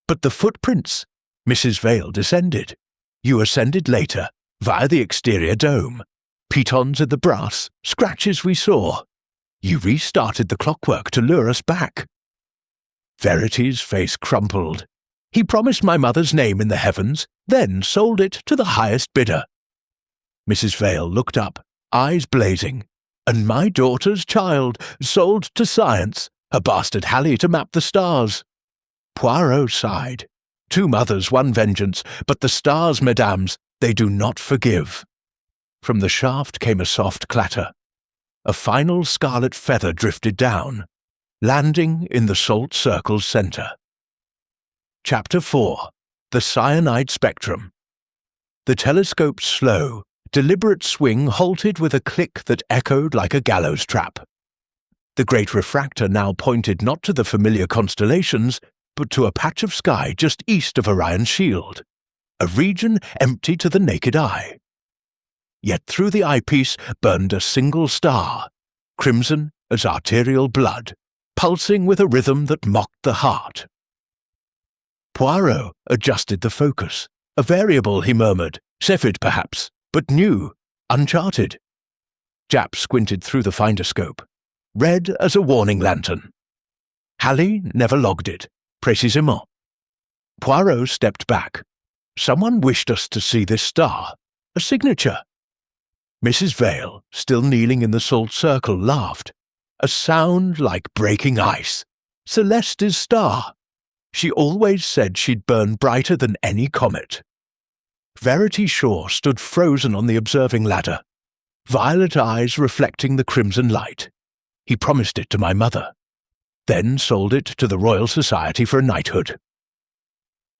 But the footprints. Mrs. Vale descended. You ascended later, via the exterior dome. Pitons in the brass, scratches we saw. You restarted the clockwork to lure us back. Verity's face crumpled. He promised my mother's name in the heavens, then sold it to the highest bidder. Mrs. Vale looked up, eyes blazing. And my daughter's child, sold to science, a bastard Halley to map the stars. Poirot sighed. Two mothers, one vengeance, but the stars, mesdames, they do not forgive. From the shaft came a soft clatter. A final scarlet feather drifted down, landing in the salt circle's centre. Chapter 4. The Cyanide Spectrum. The telescope's slow, deliberate swing halted with a click that echoed like a gallows trap. The great refractor now pointed not to the familiar constellations, but to a patch of sky just east of Orion's shield, a region empty to the naked eye. Yet through the eyepiece burned a single star, crimson as arterial blood, pulsing with a rhythm that mocked the heart. Poirot adjusted the focus. A variable, he murmured, Cepheid perhaps, but new, uncharted. Japp squinted through the finderscope, red as a warning lantern. Halley never logged it, précisément. Poirot stepped back. Someone wished us to see this star, a signature. Mrs. Vale, still kneeling in the salt circle, laughed. A sound like breaking ice. Celeste's star. She always said she'd burn brighter than any comet. Verity Shaw stood frozen on the observing ladder, violet eyes reflecting the crimson light. He promised it to my mother, then sold it to the Royal Society for a knighthood.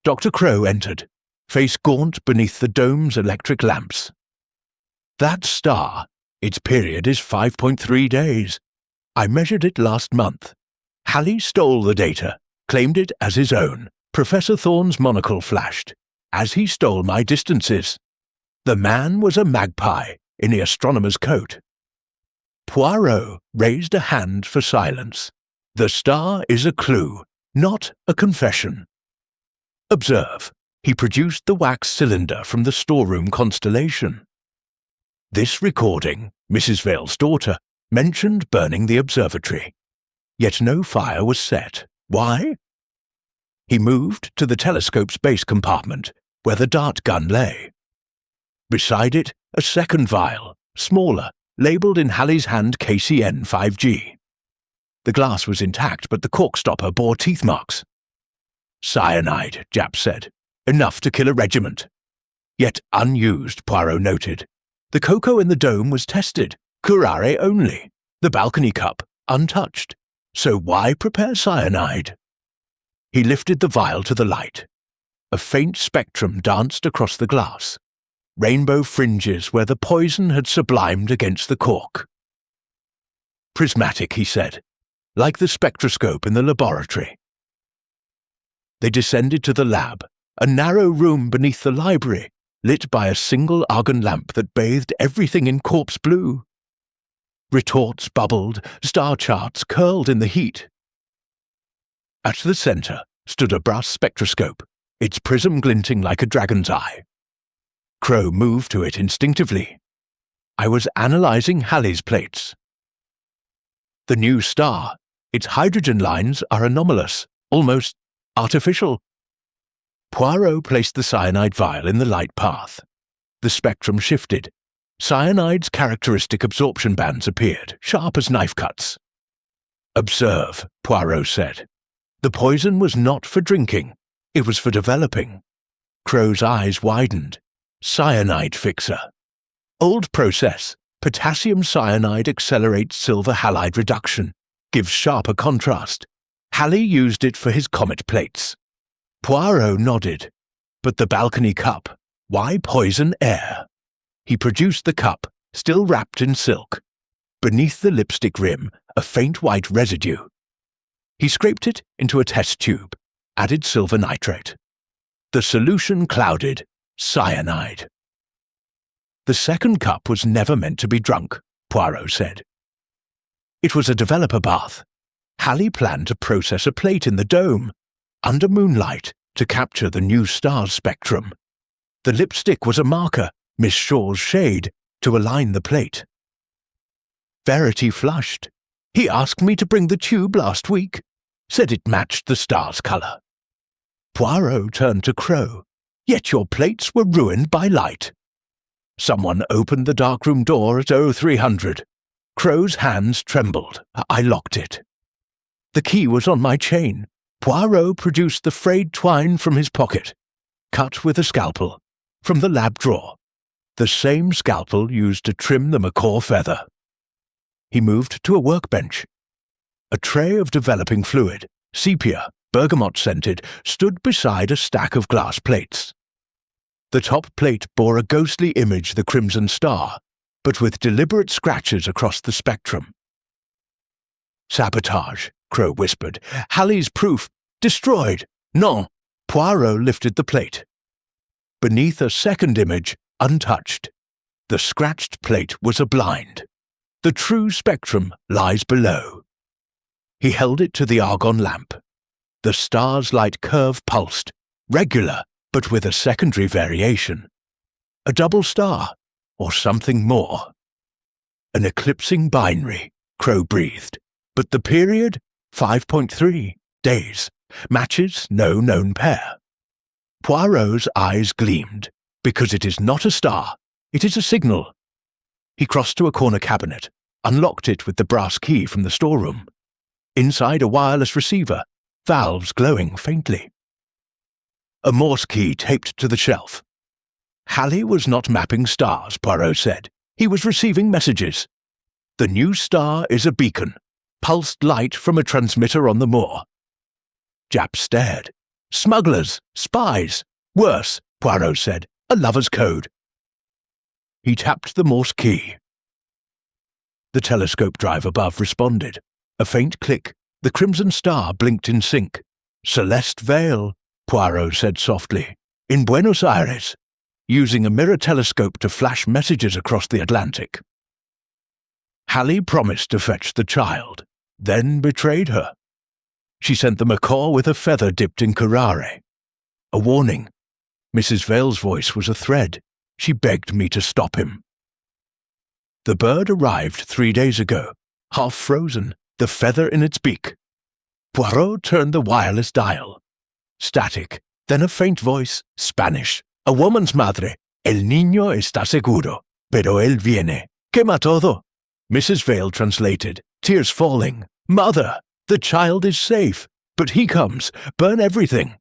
Dr. Crow entered, face gaunt beneath the dome's electric lamps. That star, its period is 5.3 days. I measured it last month. Halley stole the data, claimed it as his own. Professor Thorne's monocle flashed, as he stole my distances. The man was a magpie in the astronomer's coat. Poirot raised a hand for silence. The star is a clue, not a confession. Observe, he produced the wax cylinder from the storeroom constellation. This recording, Mrs. Vale's daughter, mentioned burning the observatory. Yet no fire was set. Why? He moved to the telescope's base compartment, where the dart gun lay. Beside it, a second vial, smaller, labelled in Halley's hand KCN 5G. The glass was intact, but the cork stopper bore teeth marks. Cyanide, Japp said. Enough to kill a regiment. Yet unused, Poirot noted. The cocoa in the dome was tested, curare only. The balcony cup, untouched. So why prepare cyanide? He lifted the vial to the light. A faint spectrum danced across the glass. Rainbow fringes where the poison had sublimed against the cork. Prismatic, he said, like the spectroscope in the laboratory. They descended to the lab, a narrow room beneath the library, lit by a single argon lamp that bathed everything in corpse blue. Retorts bubbled, star charts curled in the heat. At the centre stood a brass spectroscope, its prism glinting like a dragon's eye. Crow moved to it instinctively. I was analysing Halley's plates. The new star, its hydrogen lines are anomalous, almost artificial. Poirot placed the cyanide vial in the light path. The spectrum shifted. Cyanide's characteristic absorption bands appeared, sharp as knife cuts. Observe, Poirot said. The poison was not for drinking. It was for developing. Crow's eyes widened. Cyanide fixer. Old process. Potassium cyanide accelerates silver halide reduction. Gives sharper contrast. Halley used it for his comet plates. Poirot nodded. But the balcony cup. Why poison air? He produced the cup, still wrapped in silk. Beneath the lipstick rim, a faint white residue. He scraped it into a test tube, added silver nitrate. The solution clouded, cyanide. The second cup was never meant to be drunk, Poirot said. It was a developer bath. Halley planned to process a plate in the dome, under moonlight, to capture the new star's spectrum. The lipstick was a marker, Miss Shaw's shade, to align the plate. Verity flushed. He asked me to bring the tube last week, said it matched the star's colour. Poirot turned to Crow. Yet your plates were ruined by light. Someone opened the darkroom door at 0300. Crow's hands trembled. I locked it. The key was on my chain. Poirot produced the frayed twine from his pocket, cut with a scalpel, from the lab drawer, the same scalpel used to trim the macaw feather. He moved to a workbench. A tray of developing fluid, sepia, bergamot-scented, stood beside a stack of glass plates. The top plate bore a ghostly image, the crimson star, but with deliberate scratches across the spectrum. Sabotage, Crow whispered. Halley's proof. Destroyed. Non. Poirot lifted the plate. Beneath a second image, untouched. The scratched plate was a blind. The true spectrum lies below. He held it to the argon lamp. The star's light curve pulsed, regular, but with a secondary variation. A double star, or something more. An eclipsing binary, Crow breathed. But the period? 5.3 days. Matches no known pair. Poirot's eyes gleamed. Because it is not a star, it is a signal. He crossed to a corner cabinet, unlocked it with the brass key from the storeroom. Inside a wireless receiver, valves glowing faintly. A Morse key taped to the shelf. Halley was not mapping stars, Poirot said. He was receiving messages. The new star is a beacon, pulsed light from a transmitter on the moor. Japp stared. Smugglers, spies. Worse, Poirot said. A lover's code. He tapped the Morse key. The telescope drive above responded. A faint click. The crimson star blinked in sync. Celeste Vale, Poirot said softly. In Buenos Aires, using a mirror telescope to flash messages across the Atlantic. Halley promised to fetch the child, then betrayed her. She sent the macaw with a feather dipped in curare. A warning. Mrs. Vale's voice was a thread. She begged me to stop him. The bird arrived 3 days ago, half frozen, the feather in its beak. Poirot turned the wireless dial. Static, then a faint voice, Spanish. A woman's madre. El niño está seguro, pero él viene. Quema todo. Mrs. Vale translated, tears falling. Mother, the child is safe, but he comes. Burn everything.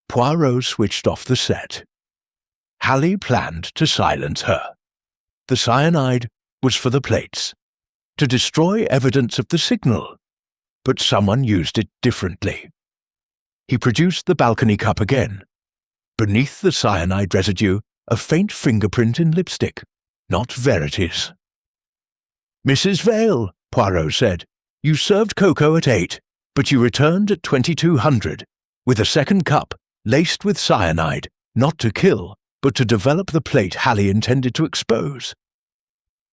Poirot switched off the set. Halley planned to silence her. The cyanide was for the plates, to destroy evidence of the signal, but someone used it differently. He produced the balcony cup again. Beneath the cyanide residue, a faint fingerprint in lipstick, not Verity's. Mrs. Vale, Poirot said, you served cocoa at 8, but you returned at 2200, with a second cup, laced with cyanide, not to kill, but to develop the plate Halley intended to expose.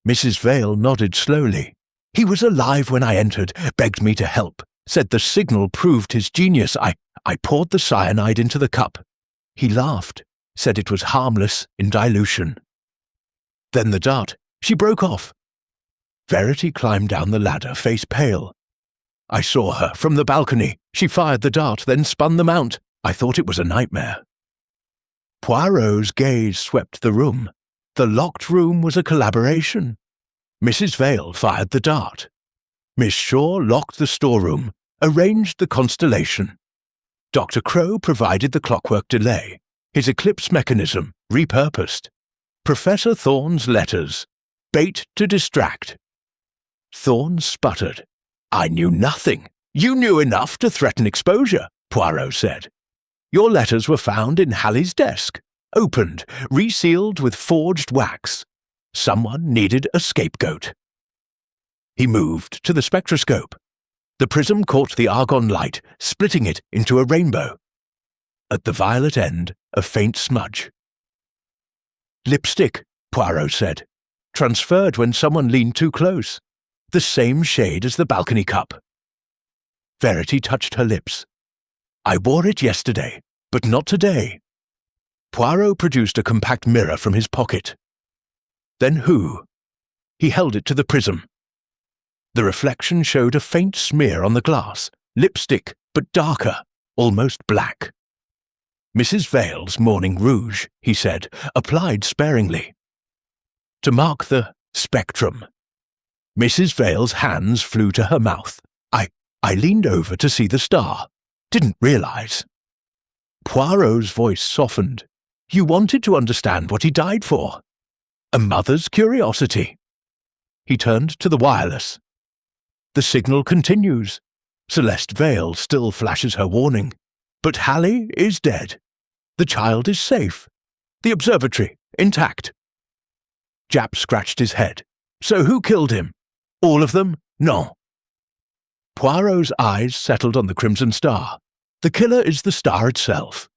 Mrs. Vale nodded slowly. He was alive when I entered, begged me to help, said the signal proved his genius. I poured the cyanide into the cup. He laughed, said it was harmless in dilution. Then the dart. She broke off. Verity climbed down the ladder, face pale. I saw her from the balcony. She fired the dart, then spun the mount. I thought it was a nightmare. Poirot's gaze swept the room. The locked room was a collaboration. Mrs. Vale fired the dart. Miss Shaw locked the storeroom, arranged the constellation. Dr. Crow provided the clockwork delay, his eclipse mechanism repurposed. Professor Thorne's letters, bait to distract. Thorne sputtered. I knew nothing. You knew enough to threaten exposure, Poirot said. Your letters were found in Halley's desk, opened, resealed with forged wax. Someone needed a scapegoat. He moved to the spectroscope. The prism caught the argon light, splitting it into a rainbow. At the violet end, a faint smudge. "Lipstick," Poirot said. "Transferred when someone leaned too close. The same shade as the balcony cup." Verity touched her lips. "I wore it yesterday, but not today." Poirot produced a compact mirror from his pocket. "Then who?" He held it to the prism. The reflection showed a faint smear on the glass, lipstick, but darker, almost black. "Mrs. Vale's morning rouge," he said, applied sparingly. "To mark the spectrum." Mrs. Vale's hands flew to her mouth. I leaned over to see the star. Didn't realize." Poirot's voice softened. "You wanted to understand what he died for. A mother's curiosity." He turned to the wireless. "The signal continues. Celeste Vale still flashes her warning. But Halley is dead. The child is safe. The observatory, intact." Japp scratched his head. "So who killed him? All of them? No." Poirot's eyes settled on the crimson star. "The killer is the star itself."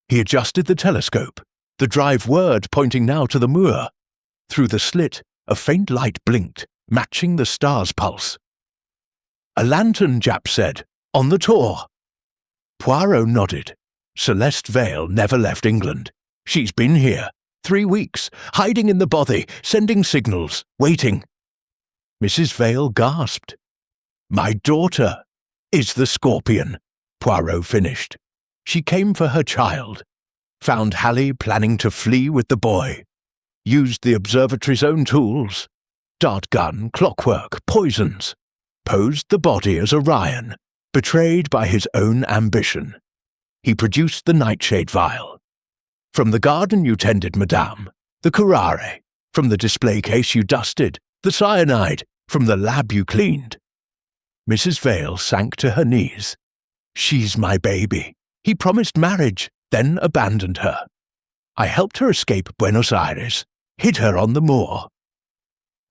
He adjusted the telescope, the drive word pointing now to the moor. Through the slit, a faint light blinked, matching the star's pulse. "A lantern," Japp said. "On the Tor." Poirot nodded. "Celeste Vale never left England. She's been here 3 weeks, hiding in the bothy, sending signals, waiting." Mrs. Vale gasped. "My daughter is the Scorpion," Poirot finished. "She came for her child, found Halley planning to flee with the boy, used the observatory's own tools, dart gun, clockwork, poisons, posed the body as Orion, betrayed by his own ambition. He produced the nightshade vial. From the garden you tended, madame, the curare, from the display case you dusted, the cyanide, from the lab you cleaned." Mrs. Vale sank to her knees. "She's my baby. He promised marriage, then abandoned her. I helped her escape Buenos Aires, hid her on the moor."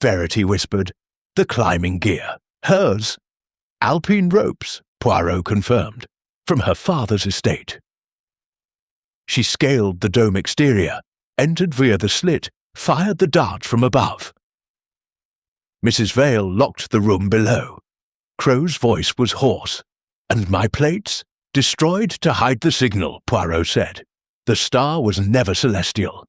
Verity whispered, "The climbing gear. Hers." "Alpine ropes," Poirot confirmed, "from her father's estate." She scaled the dome exterior, entered via the slit, fired the dart from above. Mrs. Vale locked the room below. Crow's voice was hoarse. "And my plates? Destroyed to hide the signal," Poirot said. "The star was never celestial.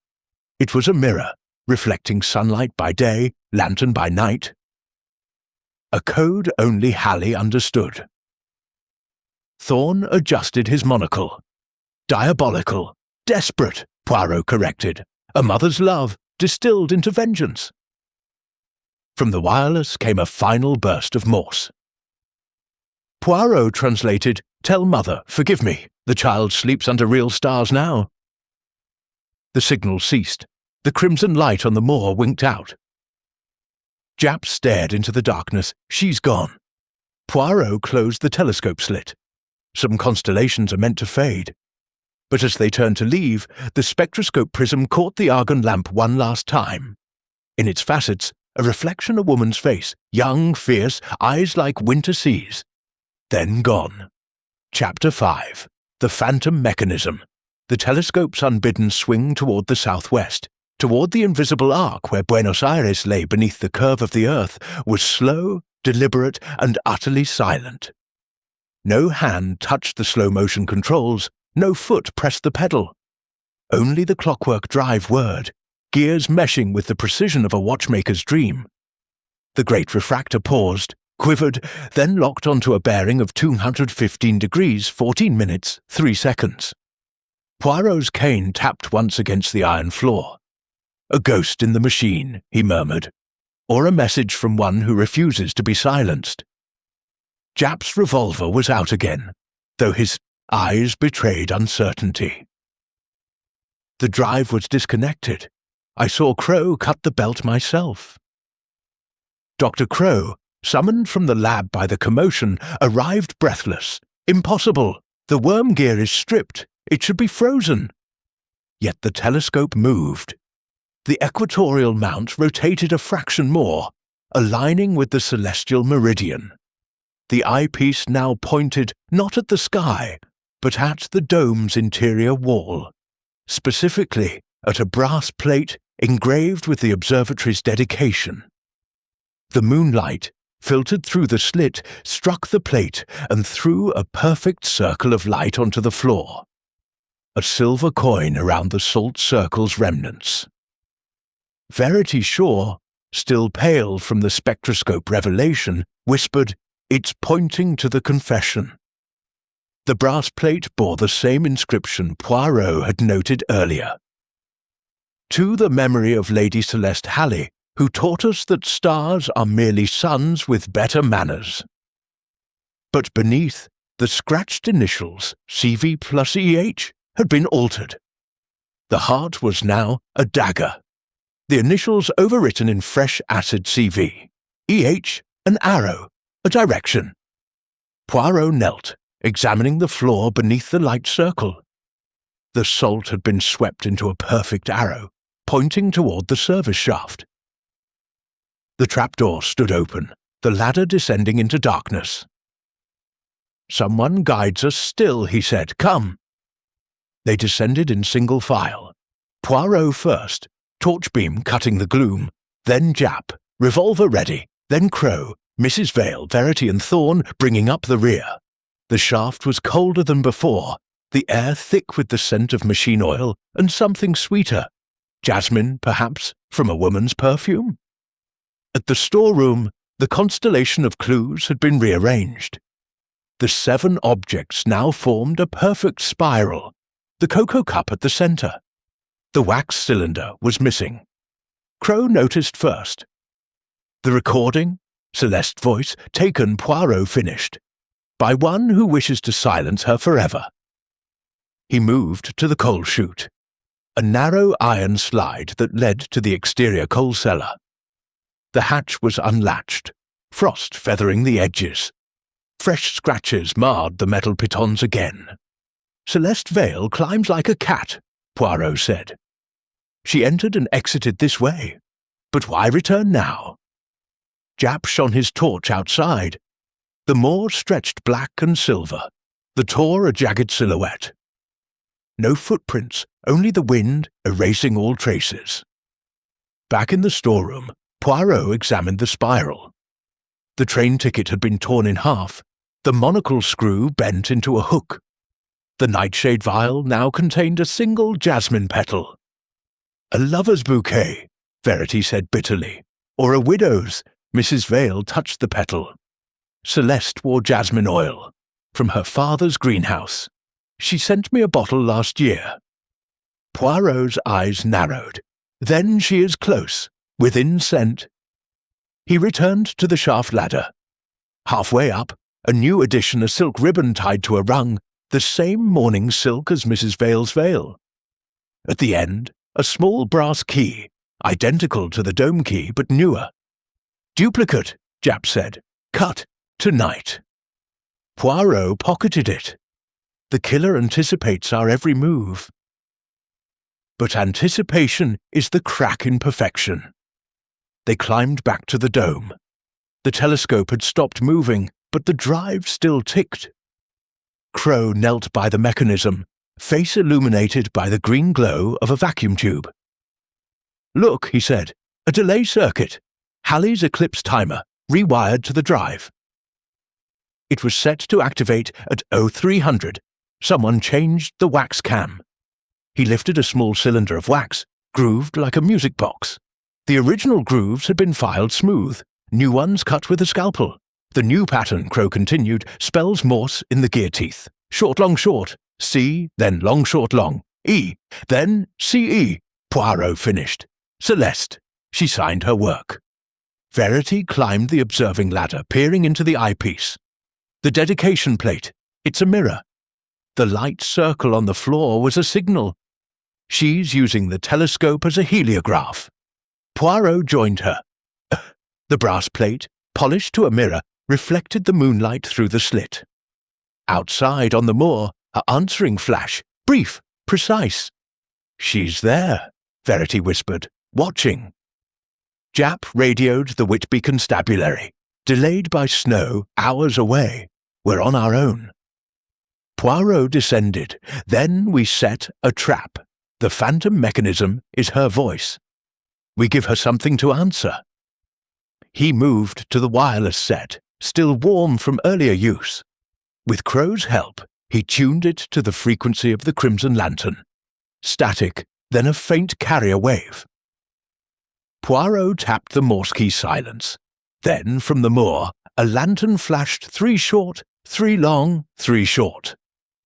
It was a mirror, reflecting sunlight by day, lantern by night. A code only Halley understood." Thorne adjusted his monocle. "Diabolical, desperate," Poirot corrected. "A mother's love, distilled into vengeance." From the wireless came a final burst of Morse. Poirot translated, "Tell mother, forgive me. The child sleeps under real stars now." The signal ceased. The crimson light on the moor winked out. Japp stared into the darkness. "She's gone." Poirot closed the telescope slit. Some constellations are meant to fade. But as they turned to leave, the spectroscope prism caught the argon lamp one last time. In its facets, a reflection of a woman's face, young, fierce, eyes like winter seas. Then gone. Chapter 5. The Phantom Mechanism. The telescope's unbidden swing toward the southwest, toward the invisible arc where Buenos Aires lay beneath the curve of the earth, was slow, deliberate, and utterly silent. No hand touched the slow-motion controls, no foot pressed the pedal. Only the clockwork drive whirred, gears meshing with the precision of a watchmaker's dream. The great refractor paused, quivered, then locked onto a bearing of 215 degrees, 14 minutes, 3 seconds. Poirot's cane tapped once against the iron floor. "A ghost in the machine," he murmured, "or a message from one who refuses to be silenced." Japp's revolver was out again, though his eyes betrayed uncertainty. The drive was disconnected. I saw Crow cut the belt myself. Dr. Crow, summoned from the lab by the commotion, arrived breathless. "Impossible! The worm gear is stripped. It should be frozen." Yet the telescope moved. The equatorial mount rotated a fraction more, aligning with the celestial meridian. The eyepiece now pointed not at the sky, but at the dome's interior wall, specifically at a brass plate engraved with the observatory's dedication. The moonlight, filtered through the slit, struck the plate and threw a perfect circle of light onto the floor. A silver coin around the salt circle's remnants. Verity Shaw, still pale from the spectroscope revelation, whispered, "It's pointing to the confession." The brass plate bore the same inscription Poirot had noted earlier. "To the memory of Lady Celeste Halley, who taught us that stars are merely suns with better manners." But beneath, the scratched initials CV plus EH had been altered. The heart was now a dagger. The initials overwritten in fresh acid CV. EH, an arrow, a direction. Poirot knelt, examining the floor beneath the light circle. The salt had been swept into a perfect arrow, pointing toward the service shaft. The trapdoor stood open, the ladder descending into darkness. "Someone guides us still," he said. "Come." They descended in single file. Poirot first, torchbeam cutting the gloom, then Japp, revolver ready, then Crow, Mrs. Vale, Verity and Thorn bringing up the rear. The shaft was colder than before, the air thick with the scent of machine oil and something sweeter. Jasmine, perhaps, from a woman's perfume? At the storeroom, the constellation of clues had been rearranged. The 7 objects now formed a perfect spiral, the cocoa cup at the center. The wax cylinder was missing. Crow noticed first. The recording, Celeste's voice, taken Poirot finished, by one who wishes to silence her forever. He moved to the coal chute, a narrow iron slide that led to the exterior coal cellar. The hatch was unlatched, frost feathering the edges. Fresh scratches marred the metal pitons again. "Celeste Vale climbs like a cat," Poirot said. "She entered and exited this way. But why return now?" Japp shone his torch outside. The moor stretched black and silver, the tor a jagged silhouette. No footprints, only the wind erasing all traces. Back in the storeroom, Poirot examined the spiral. The train ticket had been torn in half, the monocle screw bent into a hook. The nightshade vial now contained a single jasmine petal. "A lover's bouquet," Verity said bitterly, "or a widow's." Mrs. Vale touched the petal. "Celeste wore jasmine oil, from her father's greenhouse. She sent me a bottle last year." Poirot's eyes narrowed. "Then she is close, within scent." He returned to the shaft ladder. Halfway up, a new addition, a silk ribbon tied to a rung, the same morning silk as Mrs. Vale's veil. At the end, a small brass key, identical to the dome key but newer. "Duplicate," Japp said. "Cut tonight." Poirot pocketed it. The killer anticipates our every move. But anticipation is the crack in perfection. They climbed back to the dome. The telescope had stopped moving, but the drive still ticked. Crow knelt by the mechanism, face illuminated by the green glow of a vacuum tube. "Look," he said, "a delay circuit. Halley's eclipse timer, rewired to the drive." It was set to activate at 0300. Someone changed the wax cam. He lifted a small cylinder of wax, grooved like a music box. The original grooves had been filed smooth, new ones cut with a scalpel. The new pattern, Crow continued, spells Morse in the gear teeth. Short, long, short. C, then long, short, long. E, then CE. Poirot finished. Celeste. She signed her work. Verity climbed the observing ladder, peering into the eyepiece. The dedication plate. It's a mirror. The light circle on the floor was a signal. She's using the telescope as a heliograph. Poirot joined her. The brass plate, polished to a mirror, reflected the moonlight through the slit. Outside on the moor, her answering flash, brief, precise. "She's there," Verity whispered, watching. Jap radioed the Whitby Constabulary. Delayed by snow, hours away. We're on our own. Poirot descended. Then we set a trap. The phantom mechanism is her voice. We give her something to answer. He moved to the wireless set, still warm from earlier use. With Crow's help, he tuned it to the frequency of the crimson lantern. Static, then a faint carrier wave. Poirot tapped the Morse key silence. Then, from the moor, a lantern flashed 3 short, 3 long, 3 short.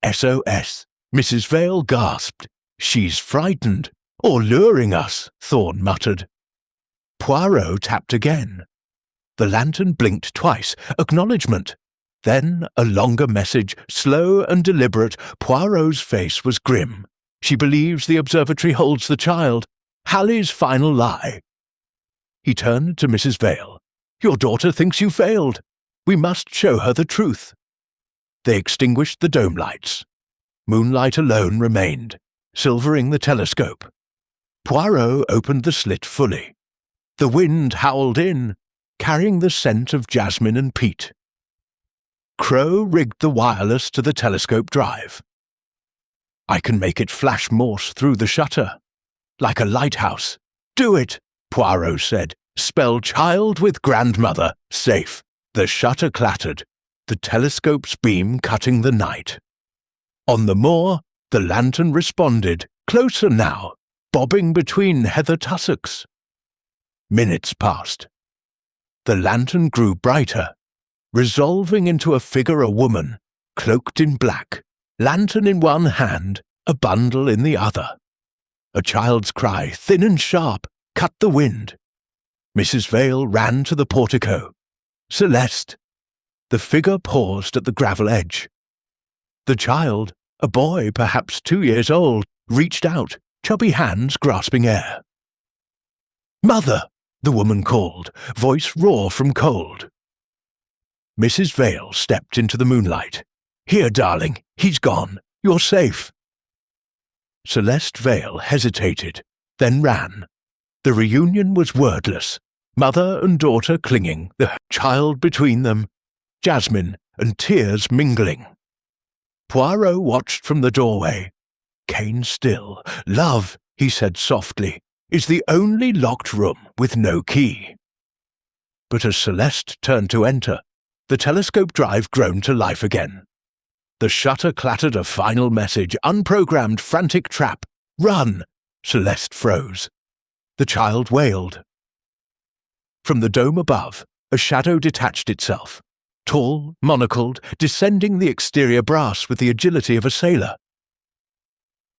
SOS. Mrs. Vale gasped. She's frightened. Or luring us, Thorne muttered. Poirot tapped again. The lantern blinked twice. Acknowledgement. Then a longer message, slow and deliberate. Poirot's face was grim. She believes the observatory holds the child. Halley's final lie. He turned to Mrs. Vale. Your daughter thinks you failed. We must show her the truth. They extinguished the dome lights. Moonlight alone remained, silvering the telescope. Poirot opened the slit fully. The wind howled in, carrying the scent of jasmine and peat. Crow rigged the wireless to the telescope drive. I can make it flash Morse through the shutter. Like a lighthouse. Do it, Poirot said. Spell child with grandmother. Safe. The shutter clattered, the telescope's beam cutting the night. On the moor, the lantern responded, closer now, bobbing between heather tussocks. Minutes passed. The lantern grew brighter, resolving into a figure, a woman, cloaked in black, lantern in one hand, a bundle in the other. A child's cry, thin and sharp, cut the wind. Mrs. Vale ran to the portico. Celeste. The figure paused at the gravel edge. The child, a boy perhaps 2 years old, reached out, chubby hands grasping air. Mother, the woman called, voice raw from cold. Mrs. Vale stepped into the moonlight. Here, darling, he's gone. You're safe. Celeste Vale hesitated, then ran. The reunion was wordless. Mother and daughter clinging, the child between them, jasmine and tears mingling. Poirot watched from the doorway. Cane still. Love, he said softly, is the only locked room with no key. But as Celeste turned to enter, the telescope drive groaned to life again. The shutter clattered a final message, unprogrammed, frantic trap. Run! Celeste froze. The child wailed. From the dome above, a shadow detached itself, tall, monocled, descending the exterior brass with the agility of a sailor.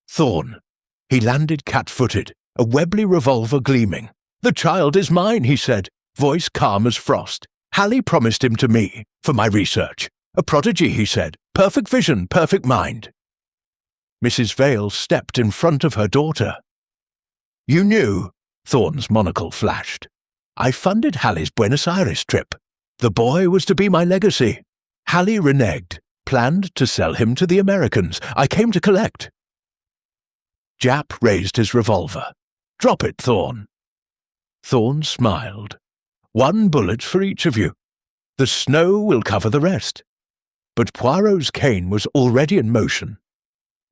Thorne. He landed cat-footed, a Webley revolver gleaming. The child is mine, he said, voice calm as frost. Halley promised him to me, for my research. A prodigy, he said. Perfect vision, perfect mind. Mrs. Vale stepped in front of her daughter. You knew, Thorne's monocle flashed. I funded Halley's Buenos Aires trip. The boy was to be my legacy. Halley reneged, planned to sell him to the Americans. I came to collect. Jap raised his revolver. Drop it, Thorne. Thorne smiled. 1 bullet for each of you. The snow will cover the rest. But Poirot's cane was already in motion.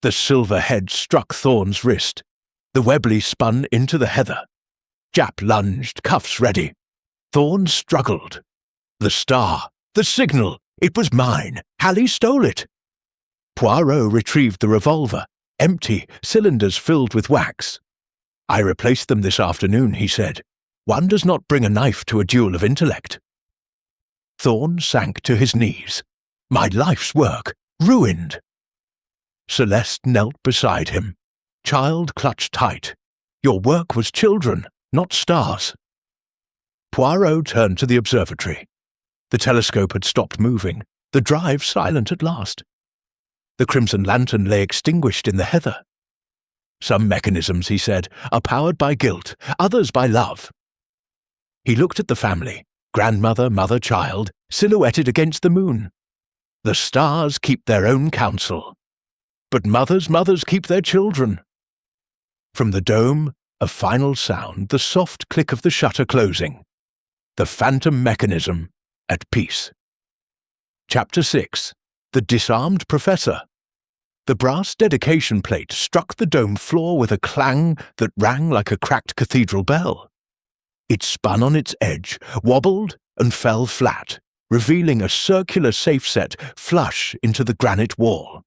The silver head struck Thorne's wrist. The Webley spun into the heather. Jap lunged, cuffs ready. Thorne struggled. The star, the signal, it was mine. Halley stole it. Poirot retrieved the revolver, empty, cylinders filled with wax. I replaced them this afternoon, he said. One does not bring a knife to a duel of intellect. Thorne sank to his knees. My life's work, ruined. Celeste knelt beside him. Child clutched tight. Your work was children, not stars. Poirot turned to the observatory. The telescope had stopped moving, the drive silent at last. The crimson lantern lay extinguished in the heather. Some mechanisms, he said, are powered by guilt, others by love. He looked at the family, grandmother, mother, child, silhouetted against the moon. The stars keep their own counsel. But mothers keep their children. From the dome, A final sound, the soft click of the shutter closing. The phantom mechanism at peace. Chapter 6. The Disarmed Professor. The brass dedication plate struck the dome floor with a clang that rang like a cracked cathedral bell. It spun on its edge, wobbled, and fell flat, revealing a circular safe set flush into the granite wall.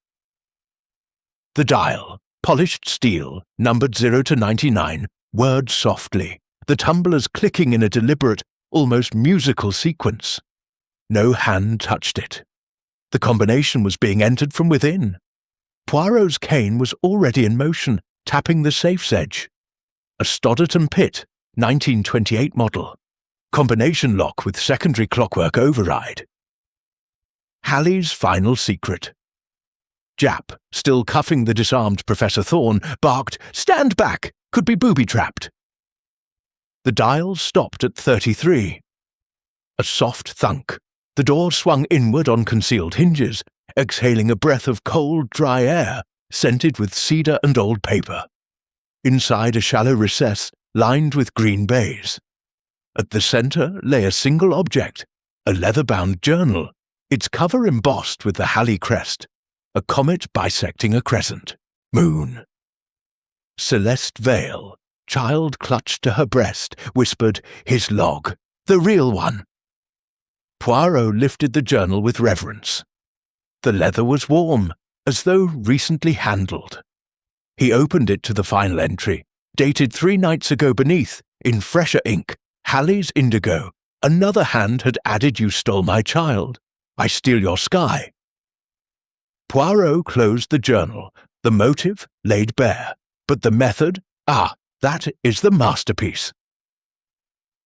The dial, polished steel, numbered 0 to 99, whirred softly, the tumblers clicking in a deliberate, almost musical sequence. No hand touched it. The combination was being entered from within. Poirot's cane was already in motion, tapping the safe's edge. A Stodderton Pitt, 1928 model. Combination lock with secondary clockwork override. Halley's final secret. Jap, still cuffing the disarmed Professor Thorne, barked, "Stand back! Could be booby-trapped." The dial stopped at 33. A soft thunk. The door swung inward on concealed hinges, exhaling a breath of cold, dry air, scented with cedar and old paper. Inside a shallow recess, lined with green baize. At the centre lay a single object, a leather-bound journal, its cover embossed with the Halley crest, a comet bisecting a crescent. Moon. Celeste Vale, child clutched to her breast, whispered, "His log, the real one." Poirot lifted the journal with reverence. The leather was warm, as though recently handled. He opened it to the final entry, dated 3 nights ago beneath, in fresher ink, Halley's indigo. "Another hand had added you stole my child. I steal your sky." Poirot closed the journal, the motive laid bare, but the method, that is the masterpiece.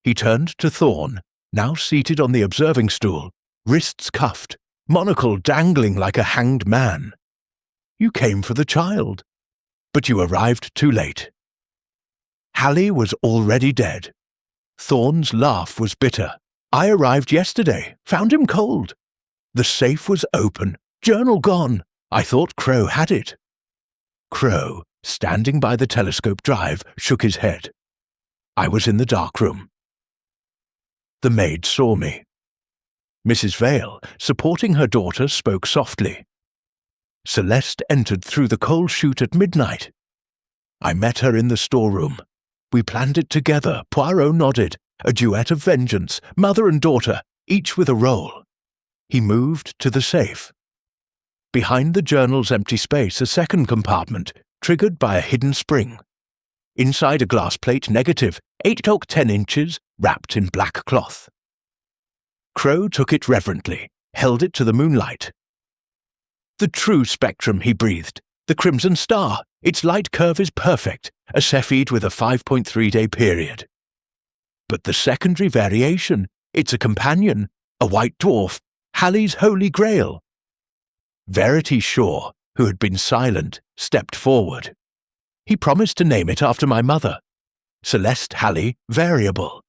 He turned to Thorne, now seated on the observing stool, wrists cuffed, monocle dangling like a hanged man. "You came for the child, but you arrived too late." Halley was already dead. Thorne's laugh was bitter. "I arrived yesterday, found him cold. The safe was open, journal gone. I thought Crow had it." Crow, standing by the telescope drive, shook his head. "I was in the dark room." The maid saw me. Mrs. Vale, supporting her daughter, spoke softly. Celeste entered through the coal chute at midnight. I met her in the storeroom. We planned it together, Poirot nodded, a duet of vengeance, mother and daughter, each with a role. He moved to the safe. Behind the journal's empty space, a second compartment, triggered by a hidden spring. Inside a glass plate negative, 8x10 inches, wrapped in black cloth. Crow took it reverently, held it to the moonlight. "The true spectrum," he breathed. "The crimson star. Its light curve is perfect, a Cepheid with a 5.3-day period. But the secondary variation, it's a companion, a white dwarf, Halley's holy grail." Verity Shaw, who had been silent, stepped forward. "He promised to name it after my mother. Celeste Halley, variable.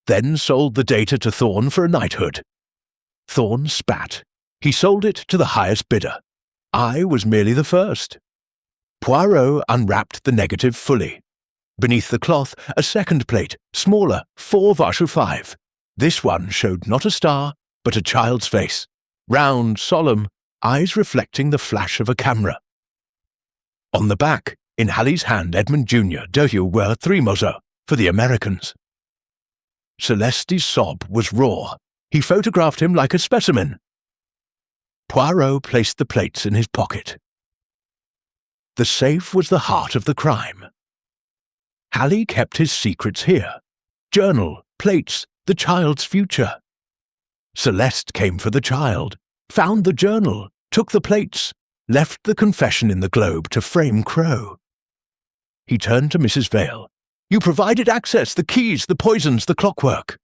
Then sold the data to Thorne for a knighthood." Thorne spat. "He sold it to the highest bidder. I was merely the first." Poirot unwrapped the negative fully. Beneath the cloth, a second plate, smaller, 4/5. This one showed not a star, but a child's face. Round, solemn, eyes reflecting the flash of a camera. On the back, in Halley's hand, Edmund Jr., Dohu were 3 Mozo, for the Americans. Celeste's sob was raw. He photographed him like a specimen. Poirot placed the plates in his pocket. The safe was the heart of the crime. Halley kept his secrets here. Journal, plates, the child's future. Celeste came for the child, found the journal, took the plates, left the confession in the globe to frame Crow. He turned to Mrs. Vale. "You provided access, the keys, the poisons, the clockwork."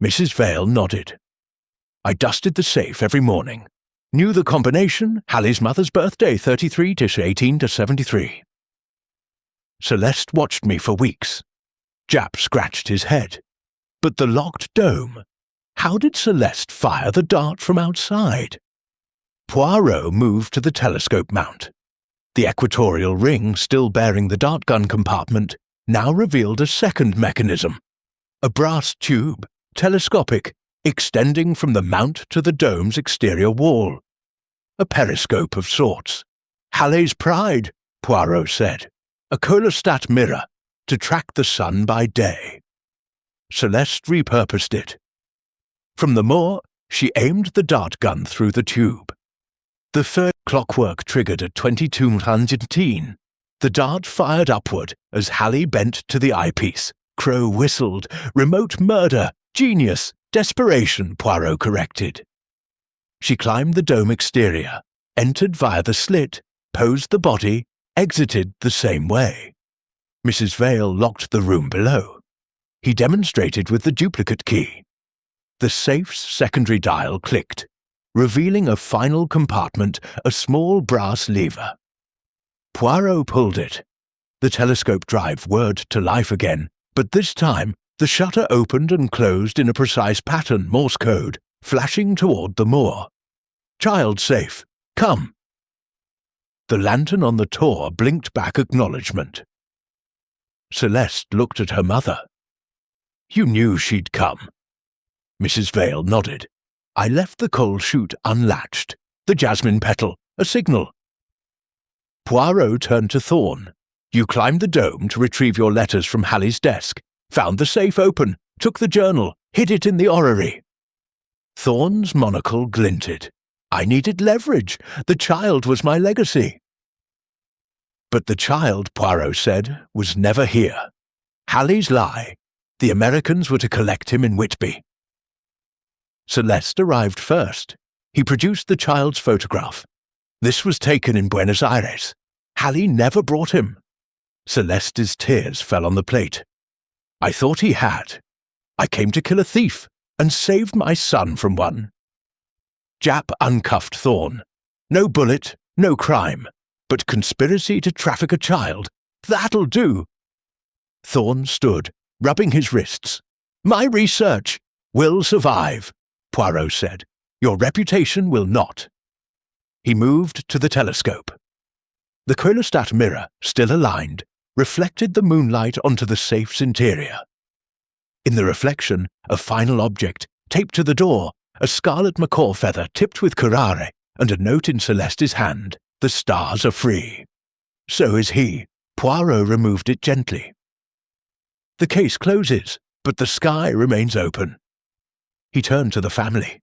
Mrs. Vale nodded. "I dusted the safe every morning. Knew the combination, Halley's mother's birthday, 33-18 to 73. Celeste watched me for weeks. Jap scratched his head. But the locked dome. How did Celeste fire the dart from outside? Poirot moved to the telescope mount. The equatorial ring, still bearing the dart gun compartment, now revealed a second mechanism, a brass tube, telescopic, extending from the mount to the dome's exterior wall. A periscope of sorts. Halley's pride, Poirot said. A coelostat mirror to track the sun by day. Celeste repurposed it. From the moor, she aimed the dart gun through the tube. The third clockwork triggered at 2210. The dart fired upward as Halley bent to the eyepiece. Crow whistled. Remote murder, genius, desperation, Poirot corrected. She climbed the dome exterior, entered via the slit, posed the body, exited the same way. Mrs. Vale locked the room below. He demonstrated with the duplicate key. The safe's secondary dial clicked, revealing a final compartment, a small brass lever. Poirot pulled it. The telescope drive whirred to life again, but this time the shutter opened and closed in a precise pattern, Morse code, flashing toward the moor. Child safe. Come. The lantern on the tor blinked back acknowledgement. Celeste looked at her mother. You knew she'd come. Mrs. Vale nodded. I left the coal chute unlatched. The jasmine petal. A signal. Poirot turned to Thorne. You climbed the dome to retrieve your letters from Halley's desk, found the safe open, took the journal, hid it in the orrery. Thorne's monocle glinted. I needed leverage. The child was my legacy. But the child, Poirot said, was never here. Halley's lie. The Americans were to collect him in Whitby. Celeste arrived first. He produced the child's photograph. This was taken in Buenos Aires. Halley never brought him. Celeste's tears fell on the plate. I thought he had. I came to kill a thief and saved my son from one. Jap uncuffed Thorne. No bullet, no crime, but conspiracy to traffic a child. That'll do. Thorne stood, rubbing his wrists. My research will survive, Poirot said. Your reputation will not. He moved to the telescope. The coelostat mirror, still aligned, reflected the moonlight onto the safe's interior. In the reflection, a final object, taped to the door, a scarlet macaw feather tipped with curare, and a note in Celeste's hand, the stars are free. So is he. Poirot removed it gently. The case closes, but the sky remains open. He turned to the family.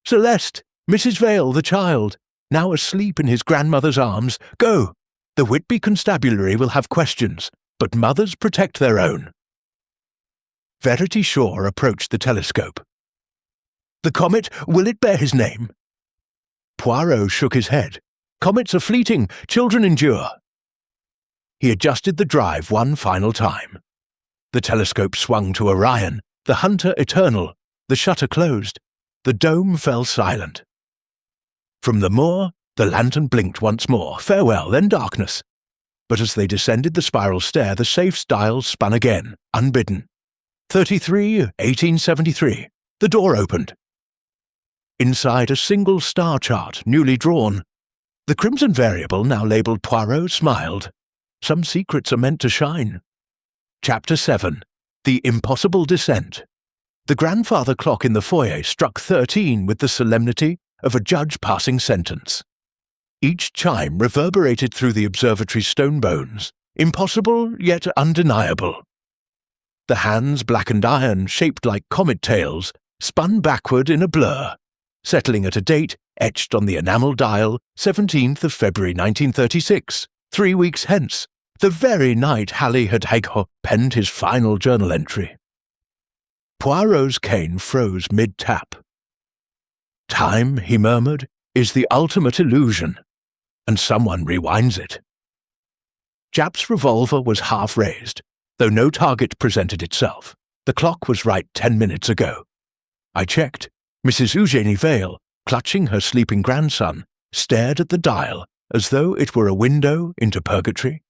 Celeste, Mrs. Vale, the child, now asleep in his grandmother's arms, go. The Whitby Constabulary will have questions, but mothers protect their own. Verity Shaw approached the telescope. The comet, will it bear his name? Poirot shook his head. Comets are fleeting, children endure. He adjusted the drive one final time. The telescope swung to Orion, the hunter eternal. The shutter closed. The dome fell silent. From the moor, the lantern blinked once more. Farewell, then darkness. But as they descended the spiral stair, the safe's dial spun again, unbidden. 1873. The door opened. Inside a single star chart, newly drawn. The crimson variable, now labelled Poirot, smiled. Some secrets are meant to shine. Chapter 7. The Impossible Descent. The grandfather clock in the foyer struck 13 with the solemnity of a judge passing sentence. Each chime reverberated through the observatory's stone bones, impossible yet undeniable. The hands, blackened iron, shaped like comet tails, spun backward in a blur, settling at a date etched on the enamel dial, 17th of February 1936, 3 weeks hence, the very night Halley had penned his final journal entry. Poirot's cane froze mid-tap. Time, he murmured, is the ultimate illusion, and someone rewinds it. Jap's revolver was half raised, though no target presented itself. The clock was right 10 minutes ago. I checked. Mrs. Eugenie Vale, clutching her sleeping grandson, stared at the dial as though it were a window into purgatory.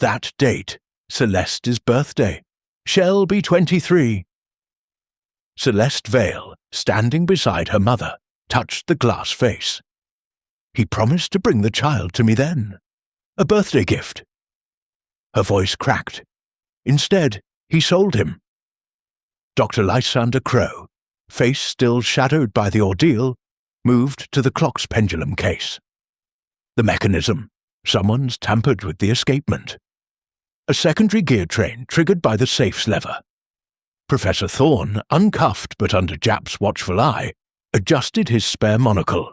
That date, Celeste's birthday, shall be 23. Celeste Vale, standing beside her mother, touched the glass face. He promised to bring the child to me then. A birthday gift. Her voice cracked. Instead, he sold him. Dr. Lysander Crow, face still shadowed by the ordeal, moved to the clock's pendulum case. The mechanism. Someone's tampered with the escapement. A secondary gear train triggered by the safe's lever. Professor Thorne, uncuffed but under Japp's watchful eye, adjusted his spare monocle.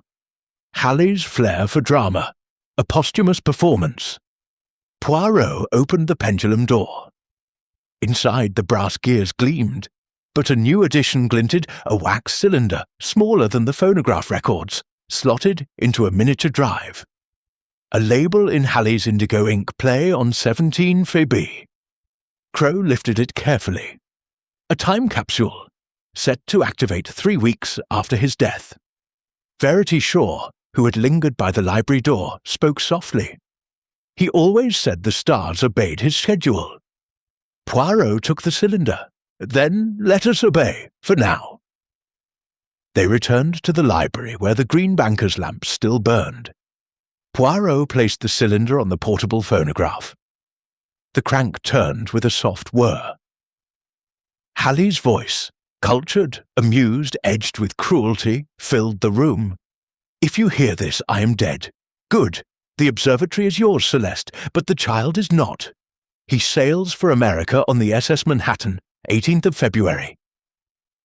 Halley's flair for drama. A posthumous performance. Poirot opened the pendulum door. Inside, the brass gears gleamed, but a new addition glinted, a wax cylinder, smaller than the phonograph records, slotted into a miniature drive. A label in Halley's indigo ink play on 17 Phoebe. Crow lifted it carefully. A time capsule, set to activate 3 weeks after his death. Verity Shaw, who had lingered by the library door, spoke softly. He always said the stars obeyed his schedule. Poirot took the cylinder. Then let us obey, for now. They returned to the library where the green banker's lamp still burned. Poirot placed the cylinder on the portable phonograph. The crank turned with a soft whir. Halley's voice, cultured, amused, edged with cruelty, filled the room. If you hear this, I am dead. Good. The observatory is yours, Celeste, but the child is not. He sails for America on the SS Manhattan, 18th of February.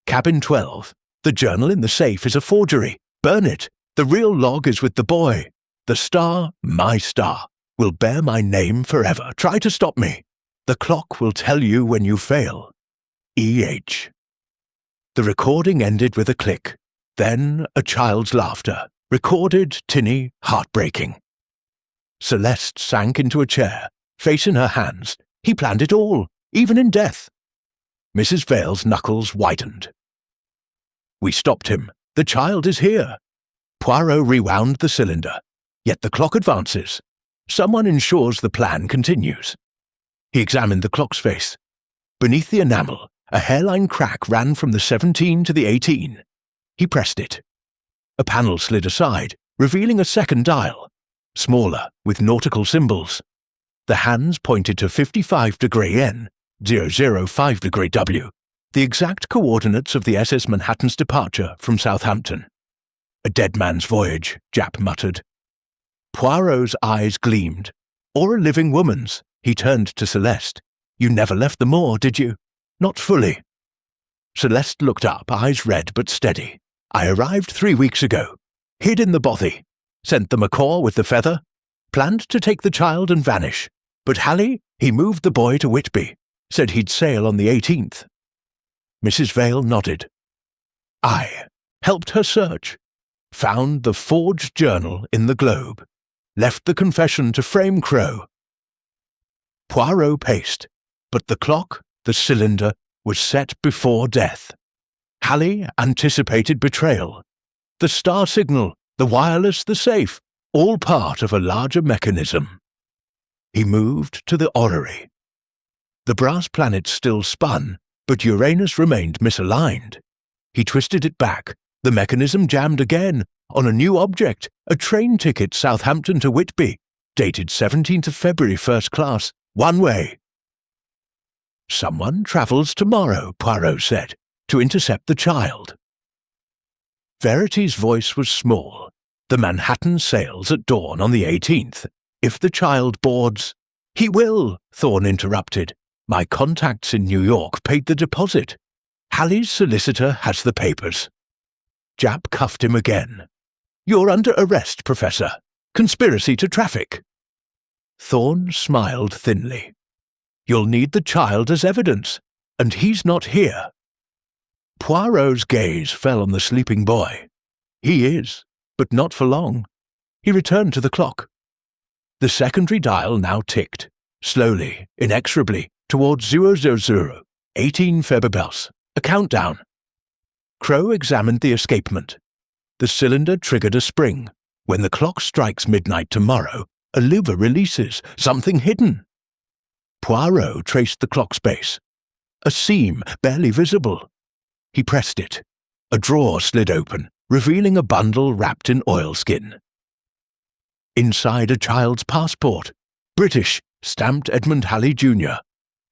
Cabin 12. The journal in the safe is a forgery. Burn it. The real log is with the boy. The star, my star, will bear my name forever. Try to stop me. The clock will tell you when you fail. E.H. The recording ended with a click. Then a child's laughter. Recorded, tinny, heartbreaking. Celeste sank into a chair, face in her hands. He planned it all, even in death. Mrs. Vale's knuckles whitened. We stopped him. The child is here. Poirot rewound the cylinder. Yet the clock advances. Someone ensures the plan continues. He examined the clock's face. Beneath the enamel, a hairline crack ran from the 17 to the 18. He pressed it. A panel slid aside, revealing a second dial, smaller, with nautical symbols. The hands pointed to 55° N, 005° W, the exact coordinates of the SS Manhattan's departure from Southampton. A dead man's voyage, Japp muttered. Poirot's eyes gleamed. Or a living woman's. He turned to Celeste. You never left the moor, did you? Not fully. Celeste looked up, eyes red but steady. I arrived 3 weeks ago. Hid in the bothy. Sent the macaw with the feather. Planned to take the child and vanish. But Halley, he moved the boy to Whitby. Said he'd sail on the 18th. Mrs. Vale nodded. I helped her search. Found the forged journal in the Globe. Left the confession to frame Crow. Poirot paced, but the clock, the cylinder, was set before death. Halley anticipated betrayal. The star signal, the wireless, the safe, all part of a larger mechanism. He moved to the orrery. The brass planet still spun, but Uranus remained misaligned. He twisted it back. The mechanism jammed again, on a new object, a train ticket Southampton to Whitby, dated 17th of February, first class, one way. Someone travels tomorrow, Poirot said, to intercept the child. Verity's voice was small. The Manhattan sails at dawn on the 18th. If the child boards— He will, Thorne interrupted. My contacts in New York paid the deposit. Halley's solicitor has the papers. Japp cuffed him again. You're under arrest, Professor. Conspiracy to traffic. Thorne smiled thinly. You'll need the child as evidence, and he's not here. Poirot's gaze fell on the sleeping boy. He is, but not for long. He returned to the clock. The secondary dial now ticked, slowly, inexorably, towards 000, 18 February, a countdown. Crow examined the escapement. The cylinder triggered a spring. When the clock strikes midnight tomorrow, a lever releases, something hidden. Poirot traced the clock's base. A seam, barely visible. He pressed it. A drawer slid open, revealing a bundle wrapped in oilskin. Inside a child's passport. British, stamped Edmund Halley Jr.,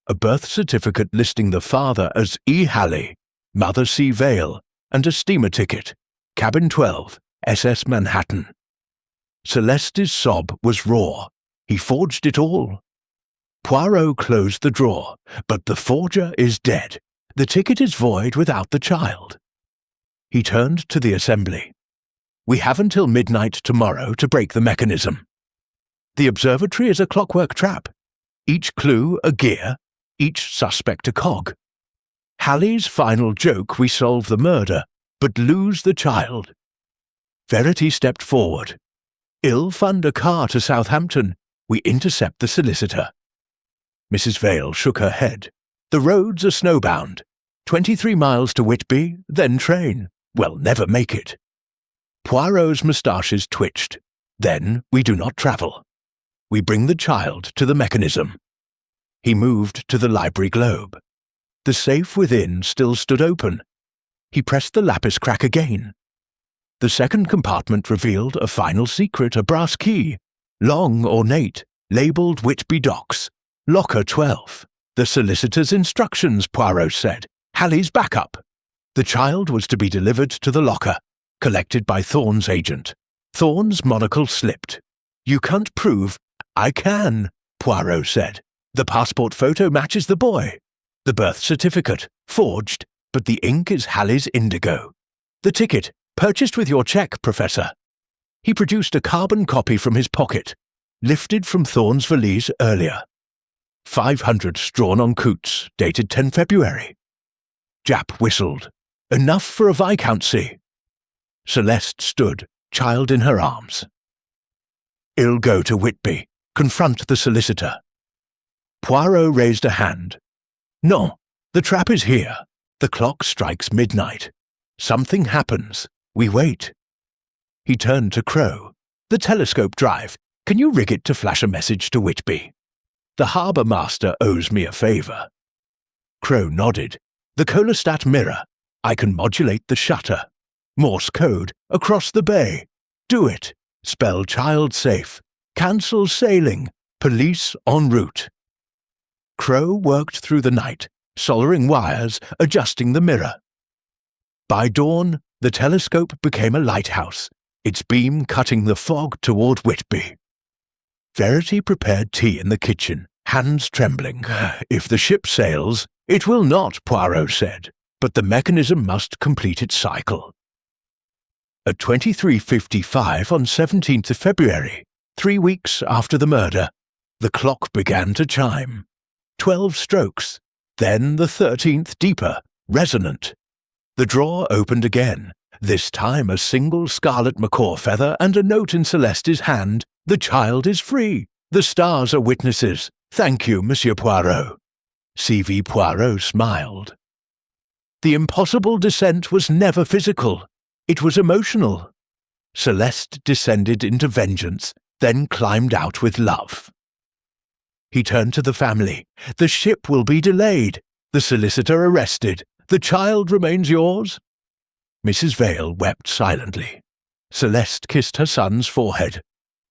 a birth certificate listing the father as E. Halley, mother C. Vale, and a steamer ticket, cabin 12, SS Manhattan. Celeste's sob was raw. He forged it all. Poirot closed the drawer, but the forger is dead. The ticket is void without the child. He turned to the assembly. We have until midnight tomorrow to break the mechanism. The observatory is a clockwork trap. Each clue a gear, each suspect a cog. Halley's final joke: we solve the murder, but lose the child. Verity stepped forward. Ill fund a car to Southampton. We intercept the solicitor. Mrs. Vale shook her head. The roads are snowbound. 23 miles to Whitby, then train. We'll never make it. Poirot's moustaches twitched. Then we do not travel. We bring the child to the mechanism. He moved to the library globe. The safe within still stood open. He pressed the lapis crack again. The second compartment revealed a final secret, a brass key, long, ornate, labelled Whitby Docks, locker 12. The solicitor's instructions, Poirot said. Halley's backup. The child was to be delivered to the locker, collected by Thorne's agent. Thorne's monocle slipped. You can't prove. I can, Poirot said. The passport photo matches the boy. The birth certificate, forged, but the ink is Halley's indigo. The ticket, purchased with your cheque, Professor. He produced a carbon copy from his pocket, lifted from Thorne's valise earlier. 500 strawn on Coots, dated 10 February. Japp whistled. Enough for a viscountcy. Celeste stood, child in her arms. I'll go to Whitby, confront the solicitor. Poirot raised a hand. No, the trap is here. The clock strikes midnight. Something happens. We wait. He turned to Crow. The telescope drive. Can you rig it to flash a message to Whitby? The harbour master owes me a favour. Crow nodded. The Colostat mirror. I can modulate the shutter. Morse code, across the bay. Do it. Spell child safe. Cancel sailing. Police en route. Crow worked through the night, soldering wires, adjusting the mirror. By dawn, the telescope became a lighthouse, its beam cutting the fog toward Whitby. Verity prepared tea in the kitchen, hands trembling. If the ship sails, it will not, Poirot said, but the mechanism must complete its cycle. At 23:55 on 17th of February, 3 weeks after the murder, the clock began to chime. 12 strokes, then the 13th deeper, resonant. The drawer opened again, this time a single scarlet macaw feather and a note in Celeste's hand. The child is free. The stars are witnesses. Thank you, Monsieur Poirot. C.V. Poirot smiled. The impossible descent was never physical. It was emotional. Celeste descended into vengeance, then climbed out with love. He turned to the family. The ship will be delayed. The solicitor arrested. The child remains yours. Mrs. Vale wept silently. Celeste kissed her son's forehead.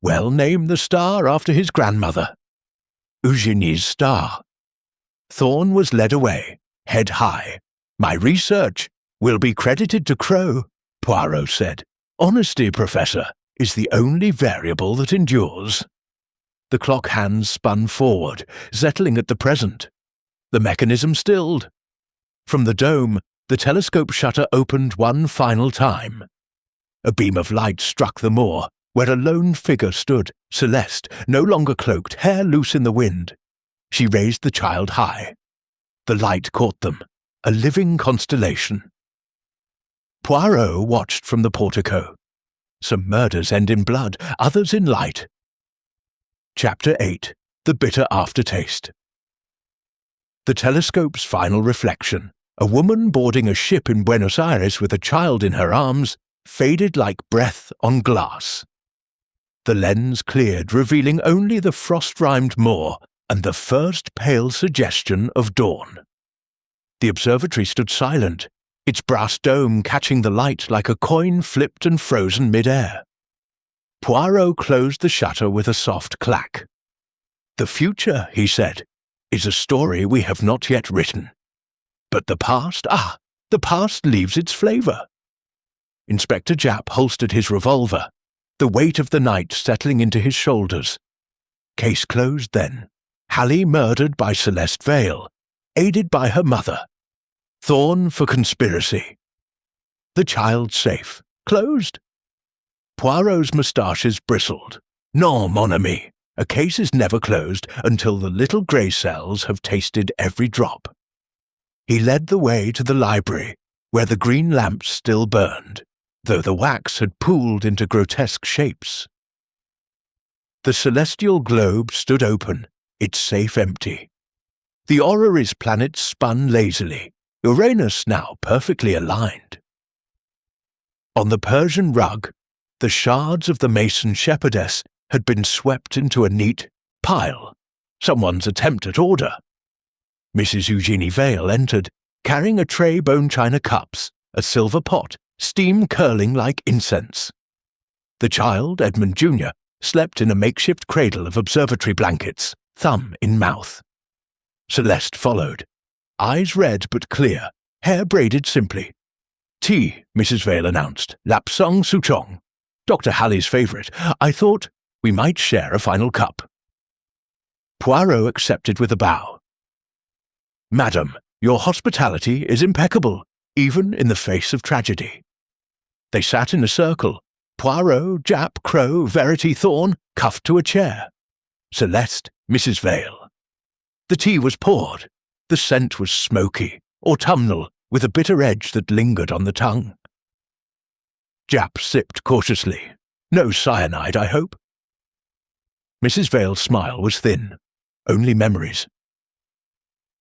Well, name the star after his grandmother. Eugenie's star. Thorne was led away, head high. My research will be credited to Crow, Poirot said. Honesty, Professor, is the only variable that endures. The clock hands spun forward, settling at the present. The mechanism stilled. From the dome, the telescope shutter opened one final time. A beam of light struck the moor, where a lone figure stood, Celeste, no longer cloaked, hair loose in the wind. She raised the child high. The light caught them, a living constellation. Poirot watched from the portico. Some murders end in blood, others in light. Chapter 8. The Bitter Aftertaste. The telescope's final reflection, a woman boarding a ship in Buenos Aires with a child in her arms, faded like breath on glass. The lens cleared, revealing only the frost-rimed moor and the first pale suggestion of dawn. The observatory stood silent, its brass dome catching the light like a coin flipped and frozen mid-air. Poirot closed the shutter with a soft clack. "The future," he said, "is a story we have not yet written. But the past, the past leaves its flavour." Inspector Japp holstered his revolver, the weight of the night settling into his shoulders. Case closed then. Hallie murdered by Celeste Vale, aided by her mother. Thorn for conspiracy. The child safe. Closed? Poirot's moustaches bristled. "Non, mon ami. A case is never closed until the little grey cells have tasted every drop." He led the way to the library, where the green lamps still burned, though the wax had pooled into grotesque shapes. The celestial globe stood open, its safe empty. The orrery's planets spun lazily, Uranus now perfectly aligned. On the Persian rug, the shards of the mason shepherdess had been swept into a neat pile, someone's attempt at order. Mrs. Eugenie Vale entered, carrying a tray bone china cups, a silver pot, steam curling like incense. The child, Edmund Jr., slept in a makeshift cradle of observatory blankets, thumb in mouth. Celeste followed, eyes red but clear, hair braided simply. "Tea," Mrs. Vale announced, "lapsang souchong. Dr. Halley's favourite. I thought we might share a final cup." Poirot accepted with a bow. "Madam, your hospitality is impeccable, even in the face of tragedy." They sat in a circle, Poirot, Japp, Crow, Verity, Thorn, cuffed to a chair. Celeste, Mrs. Vale. The tea was poured. The scent was smoky, autumnal, with a bitter edge that lingered on the tongue. Japp sipped cautiously. "No cyanide, I hope?" Mrs. Vale's smile was thin. Only memories.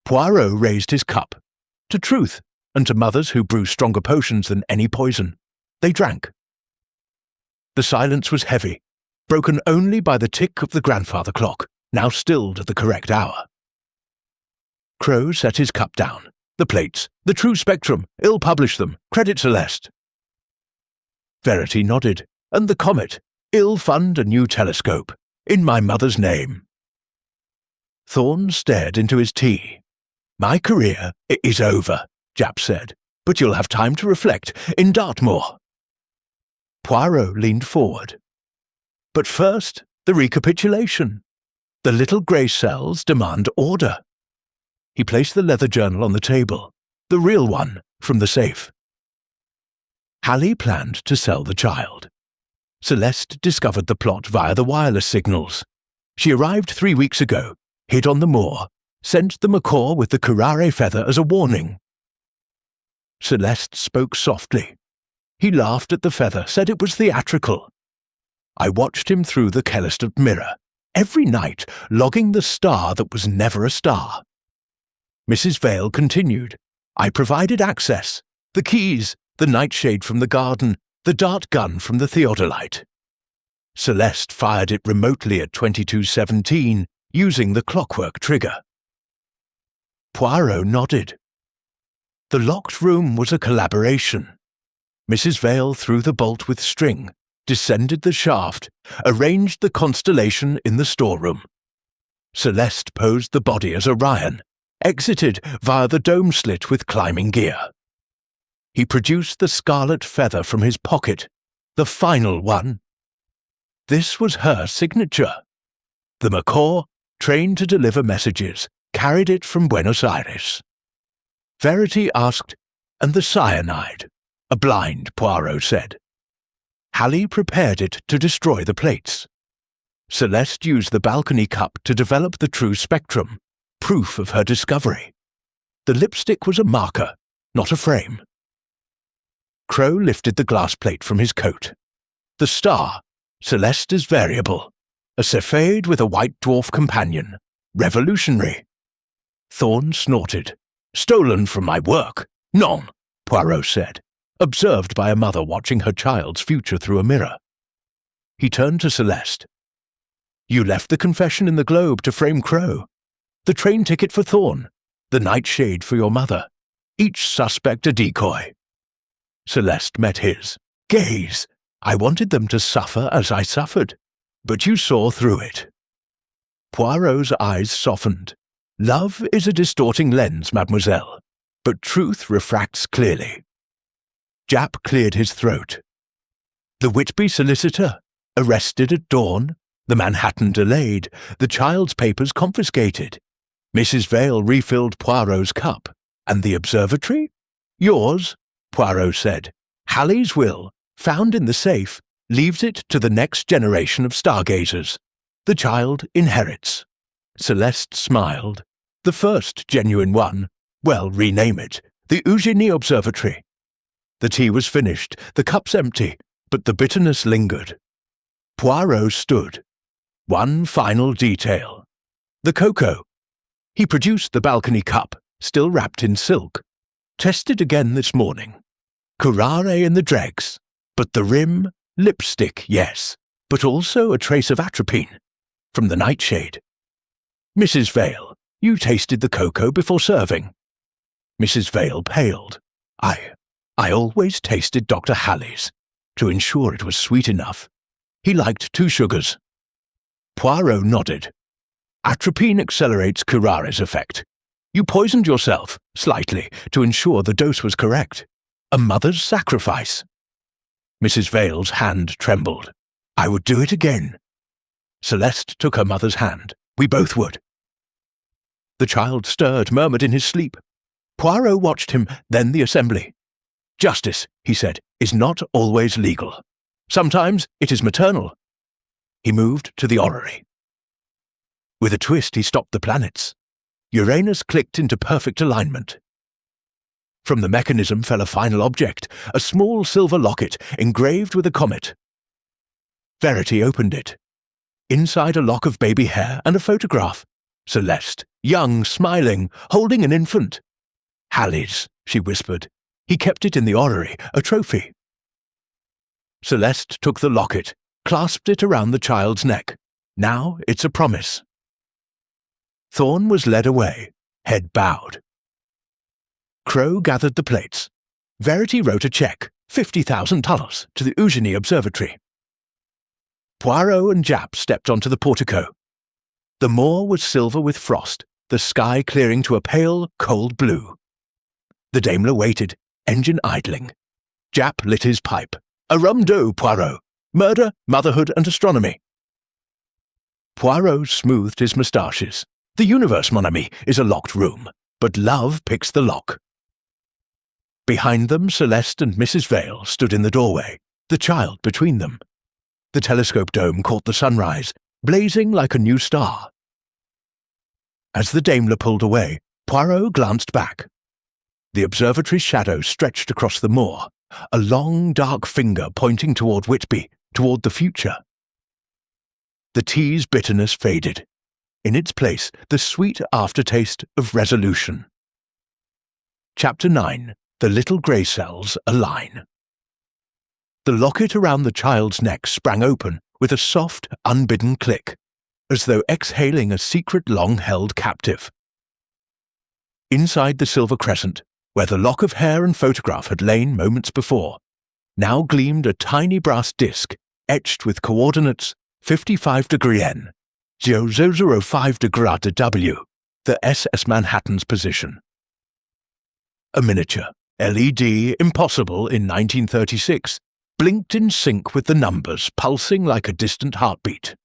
Poirot raised his cup. To truth, and to mothers who brew stronger potions than any poison. They drank. The silence was heavy, broken only by the tick of the grandfather clock, now stilled at the correct hour. Crow set his cup down. "The plates, the true spectrum, ill publish them, credit Celeste." Verity nodded. "And the comet, ill fund a new telescope, in my mother's name." Thorn stared into his tea. "My career is over," Japp said, "but you'll have time to reflect in Dartmoor." Poirot leaned forward. "But first, the recapitulation. The little grey cells demand order." He placed the leather journal on the table, the real one, from the safe. Hallie planned to sell the child. Celeste discovered the plot via the wireless signals. She arrived 3 weeks ago, hid on the moor, sent the macaw with the curare feather as a warning. Celeste spoke softly. He laughed at the feather, said it was theatrical. I watched him through the telescope mirror, every night logging the star that was never a star. Mrs. Vale continued. I provided access, the keys, the nightshade from the garden, the dart gun from the theodolite. Celeste fired it remotely at 2217, using the clockwork trigger. Poirot nodded. The locked room was a collaboration. Mrs. Vale threw the bolt with string, descended the shaft, arranged the constellation in the storeroom. Celeste posed the body as Orion, exited via the dome slit with climbing gear. He produced the scarlet feather from his pocket, the final one. This was her signature. The macaw, trained to deliver messages, carried it from Buenos Aires. Verity asked, "And the cyanide?" "A blind," Poirot said. Hallie prepared it to destroy the plates. Celeste used the balcony cup to develop the true spectrum, proof of her discovery. The lipstick was a marker, not a frame. Crow lifted the glass plate from his coat. The star, Celeste is variable. A cephade with a white dwarf companion. Revolutionary. Thorn snorted. "Stolen from my work." "Non," Poirot said, observed by a mother watching her child's future through a mirror. He turned to Celeste. "You left the confession in the globe to frame Crow. The train ticket for Thorn. The nightshade for your mother. Each suspect a decoy." Celeste met his. "Gaze. I wanted them to suffer as I suffered, but you saw through it." Poirot's eyes softened. Love is a distorting lens, mademoiselle, but truth refracts clearly. Japp cleared his throat. The Whitby solicitor, arrested at dawn, the Manhattan delayed, the child's papers confiscated. Mrs. Vale refilled Poirot's cup. And the observatory? Yours, Poirot said. Halley's will, found in the safe, leaves it to the next generation of stargazers. The child inherits. Celeste smiled. The first genuine one. Well, rename it. The Eugenie Observatory. The tea was finished, the cups empty, but the bitterness lingered. Poirot stood. One final detail. The cocoa. He produced the balcony cup, still wrapped in silk. Tested again this morning. Curare in the dregs, but the rim, lipstick, yes, but also a trace of atropine, from the nightshade. Mrs. Vale, you tasted the cocoa before serving. Mrs. Vale paled. I always tasted Dr. Halley's, to ensure it was sweet enough. He liked 2 sugars. Poirot nodded. Atropine accelerates Curare's effect. You poisoned yourself, slightly, to ensure the dose was correct. A mother's sacrifice. Mrs. Vale's hand trembled. I would do it again. Celeste took her mother's hand. We both would. The child stirred, murmured in his sleep. Poirot watched him, then the assembly. Justice, he said, is not always legal. Sometimes it is maternal. He moved to the orrery. With a twist, he stopped the planets. Uranus clicked into perfect alignment. From the mechanism fell a final object, a small silver locket engraved with a comet. Verity opened it. Inside a lock of baby hair and a photograph. Celeste, young, smiling, holding an infant. Halley's, she whispered. He kept it in the orrery, a trophy. Celeste took the locket, clasped it around the child's neck. Now it's a promise. Thorne was led away, head bowed. Crow gathered the plates. Verity wrote a check, $50,000, to the Eugenie Observatory. Poirot and Japp stepped onto the portico. The moor was silver with frost, the sky clearing to a pale, cold blue. The Daimler waited, engine idling. Japp lit his pipe. A rum dough, Poirot. Murder, motherhood, and astronomy. Poirot smoothed his moustaches. The universe, mon ami, is a locked room, but love picks the lock. Behind them, Celeste and Mrs. Vale stood in the doorway, the child between them. The telescope dome caught the sunrise, blazing like a new star. As the Daimler pulled away, Poirot glanced back. The observatory's shadow stretched across the moor, a long, dark finger pointing toward Whitby, toward the future. The tea's bitterness faded. In its place, the sweet aftertaste of resolution. Chapter 9. The Little Grey Cells Align. The locket around the child's neck sprang open with a soft, unbidden click, as though exhaling a secret long-held captive. Inside the silver crescent, where the lock of hair and photograph had lain moments before, now gleamed a tiny brass disc etched with coordinates 55° N, 0005° W, the SS Manhattan's position. A miniature, LED, impossible in 1936, blinked in sync with the numbers pulsing like a distant heartbeat.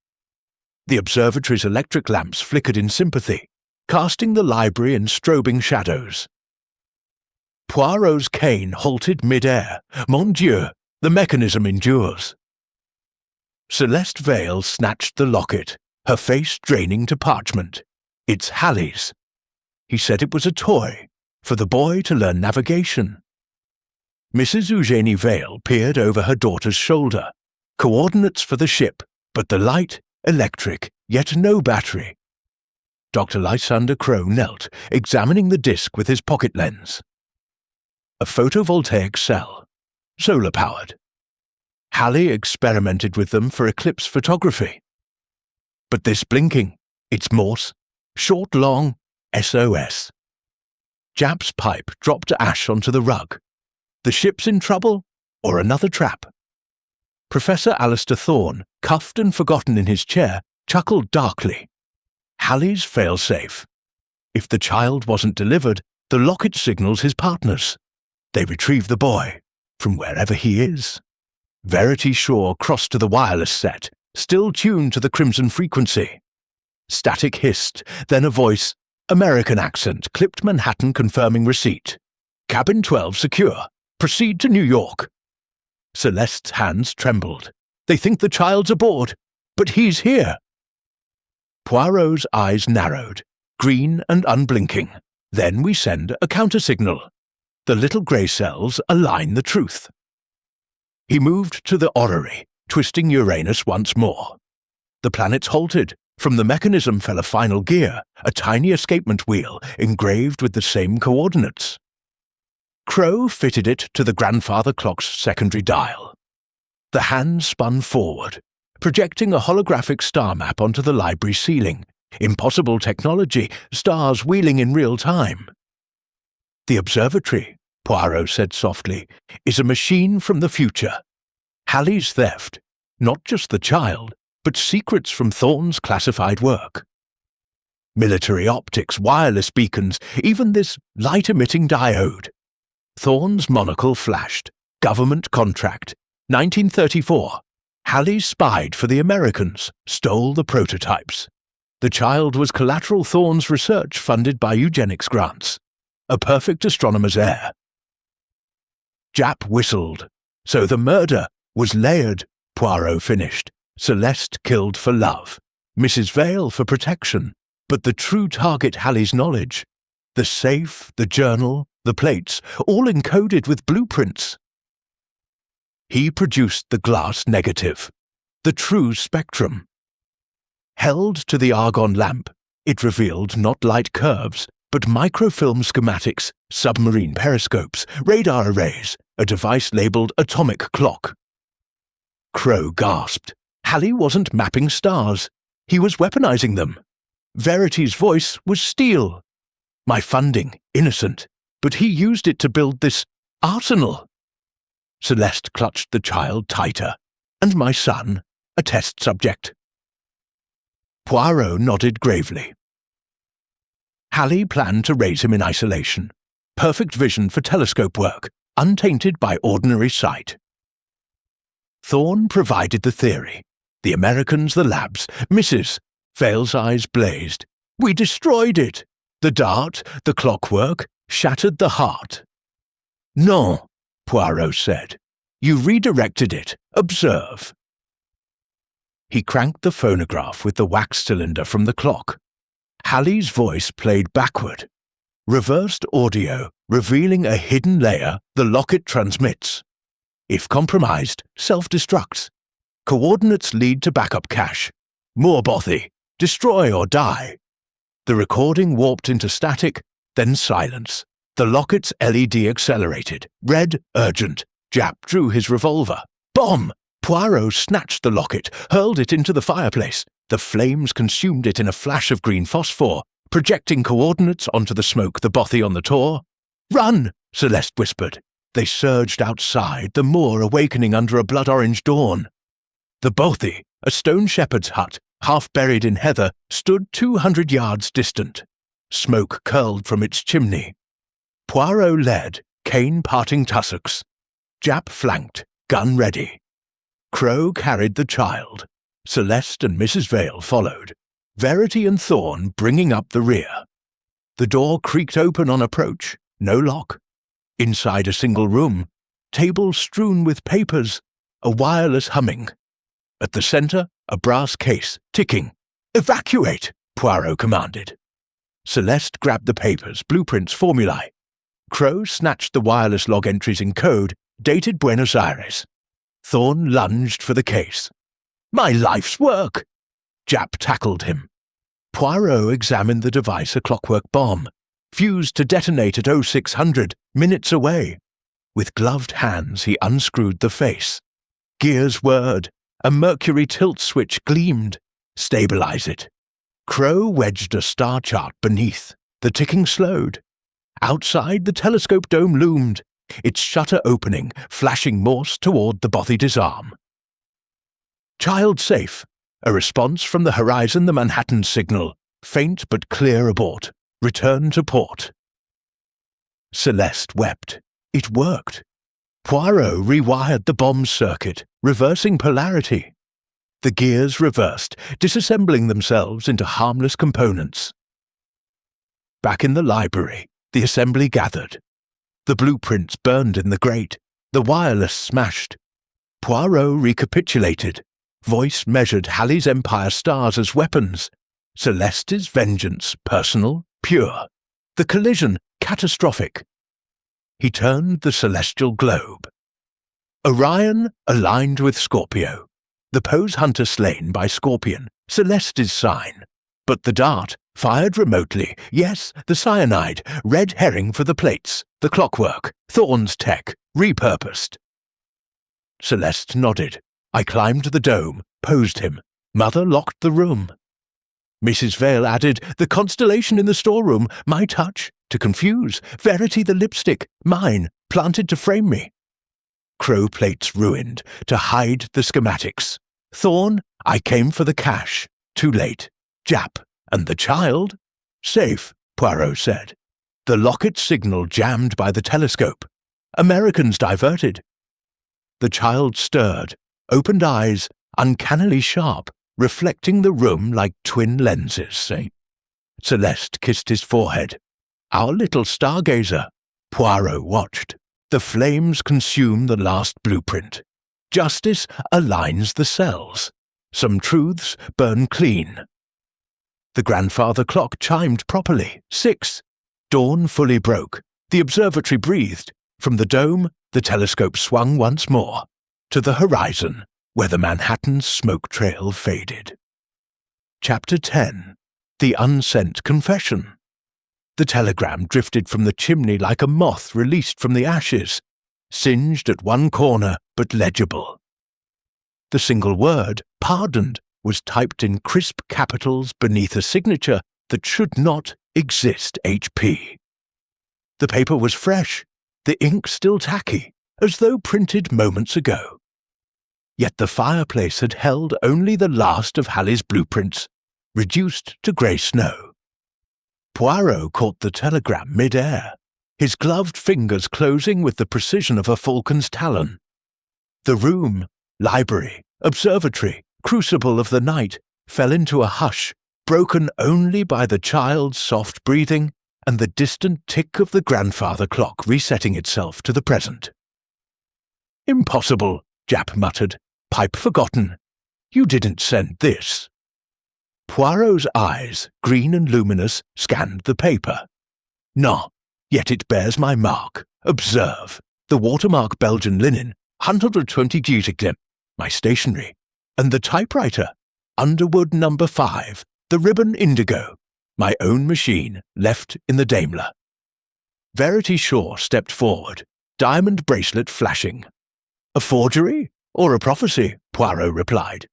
The observatory's electric lamps flickered in sympathy, casting the library in strobing shadows. Poirot's cane halted mid-air. Mon Dieu, the mechanism endures. Celeste Vale snatched the locket, her face draining to parchment. It's Halley's. He said it was a toy, for the boy to learn navigation. Mrs. Eugenie Vale peered over her daughter's shoulder. Coordinates for the ship, but the light, electric, yet no battery. Dr. Lysander Crow knelt, examining the disc with his pocket lens. A photovoltaic cell, solar-powered. Halley experimented with them for eclipse photography. But this blinking, it's Morse, short, long, SOS. Japp's pipe dropped ash onto the rug. The ship's in trouble, or another trap? Professor Alistair Thorne, cuffed and forgotten in his chair, chuckled darkly. Halley's fail-safe. If the child wasn't delivered, the locket signals his partners. They retrieve the boy, from wherever he is. Verity Shaw crossed to the wireless set, still tuned to the crimson frequency. Static hissed, then a voice, American accent, clipped Manhattan confirming receipt. Cabin 12 secure. Proceed to New York. Celeste's hands trembled. They think the child's aboard, but he's here. Poirot's eyes narrowed, green and unblinking. Then we send a countersignal. The little grey cells align the truth. He moved to the orrery, twisting Uranus once more. The planets halted. From the mechanism fell a final gear, a tiny escapement wheel engraved with the same coordinates. Crow fitted it to the grandfather clock's secondary dial. The hand spun forward, projecting a holographic star map onto the library ceiling. Impossible technology, stars wheeling in real time. The observatory, Poirot said softly, is a machine from the future. Halley's theft, not just the child, but secrets from Thorne's classified work. Military optics, wireless beacons, even this light-emitting diode. Thorne's monocle flashed. Government contract. 1934. Halley spied for the Americans, stole the prototypes. The child was collateral Thorne's research funded by eugenics grants. A perfect astronomer's heir. Japp whistled. So the murder was layered, Poirot finished. Celeste killed for love, Mrs. Vale for protection, but the true target Halley's knowledge. The safe, the journal, the plates, all encoded with blueprints. He produced the glass negative, the true spectrum. Held to the argon lamp, it revealed not light curves, but microfilm schematics, submarine periscopes, radar arrays, a device labeled atomic clock. Crow gasped. Halley wasn't mapping stars. He was weaponizing them. Verity's voice was steel. My funding, innocent, but he used it to build this arsenal. Celeste clutched the child tighter. And my son, a test subject. Poirot nodded gravely. Halley planned to raise him in isolation. Perfect vision for telescope work, untainted by ordinary sight. Thorne provided the theory. The Americans, the labs, Mrs. Vale's eyes blazed. We destroyed it. The dart, the clockwork, shattered the heart. No, Poirot said. You redirected it. Observe. He cranked the phonograph with the wax cylinder from the clock. Halley's voice played backward. Reversed audio, revealing a hidden layer the locket transmits. If compromised, self-destructs. Coordinates lead to backup cache. More bothy. Destroy or die. The recording warped into static, then silence. The locket's LED accelerated. Red, urgent. Japp drew his revolver. Bomb! Poirot snatched the locket, hurled it into the fireplace. The flames consumed it in a flash of green phosphor, projecting coordinates onto the smoke the bothy on the Tor. Run! Celeste whispered. They surged outside, the moor awakening under a blood-orange dawn. The bothy, a stone shepherd's hut, half buried in heather, stood 200 yards distant. Smoke curled from its chimney. Poirot led, cane parting tussocks. Japp flanked, gun ready. Crow carried the child. Celeste and Mrs. Vale followed, Verity and Thorne bringing up the rear. The door creaked open on approach, no lock. Inside a single room, tables strewn with papers, a wireless humming. At the center, a brass case, ticking. Evacuate, Poirot commanded. Celeste grabbed the papers, blueprints, formulae. Crow snatched the wireless log entries in code, dated Buenos Aires. Thorne lunged for the case. My life's work! Japp tackled him. Poirot examined the device, a clockwork bomb, fused to detonate at 0600, minutes away. With gloved hands he unscrewed the face. Gears whirred. A mercury tilt switch gleamed. Stabilize it. Crow wedged a star chart beneath. The ticking slowed. Outside, the telescope dome loomed, its shutter opening, flashing Morse toward the bothy disarm. Child safe. A response from the horizon, the Manhattan signal. Faint but clear abort. Return to port. Celeste wept. It worked. Poirot rewired the bomb circuit, reversing polarity. The gears reversed, disassembling themselves into harmless components. Back in the library, the assembly gathered. The blueprints burned in the grate, the wireless smashed. Poirot recapitulated. Voice measured Halley's Empire stars as weapons. Celeste's vengeance, personal, pure. The collision, catastrophic. He turned the celestial globe. Orion aligned with Scorpio. The pose hunter slain by Scorpion, Celeste's sign. But the dart, fired remotely, yes, the cyanide, red herring for the plates, the clockwork, Thorne's tech, repurposed. Celeste nodded. I climbed the dome, posed him. Mother locked the room. Mrs. Vale added, the constellation in the storeroom, my touch, to confuse, Verity the lipstick, mine, planted to frame me. Crow plates ruined, to hide the schematics. Thorne, I came for the cash. Too late. Jap, and the child? Safe, Poirot said. The locket signal jammed by the telescope. Americans diverted. The child stirred, opened eyes, uncannily sharp, reflecting the room like twin lenses. Celeste kissed his forehead. Our little stargazer. Poirot watched. The flames consume the last blueprint. Justice aligns the cells. Some truths burn clean. The grandfather clock chimed properly. 6. Dawn fully broke. The observatory breathed. From the dome, the telescope swung once more. To the horizon, where the Manhattan smoke trail faded. Chapter 10. The Unsent Confession. The telegram drifted from the chimney like a moth released from the ashes, singed at one corner but legible. The single word, pardoned, was typed in crisp capitals beneath a signature that should not exist HP. The paper was fresh, the ink still tacky, as though printed moments ago. Yet the fireplace had held only the last of Halley's blueprints, reduced to grey snow. Poirot caught the telegram mid-air, his gloved fingers closing with the precision of a falcon's talon. The room, library, observatory, crucible of the night, fell into a hush, broken only by the child's soft breathing and the distant tick of the grandfather clock resetting itself to the present. Impossible, Jap muttered. Pipe forgotten. You didn't send this. Poirot's eyes, green and luminous, scanned the paper. No, yet it bears my mark. Observe. The watermark Belgian linen, 120 Gietiglim, my stationery, and the typewriter, Underwood No. 5, the ribbon indigo, my own machine, left in the Daimler. Verity Shaw stepped forward, diamond bracelet flashing. A forgery? Or a prophecy? Poirot replied.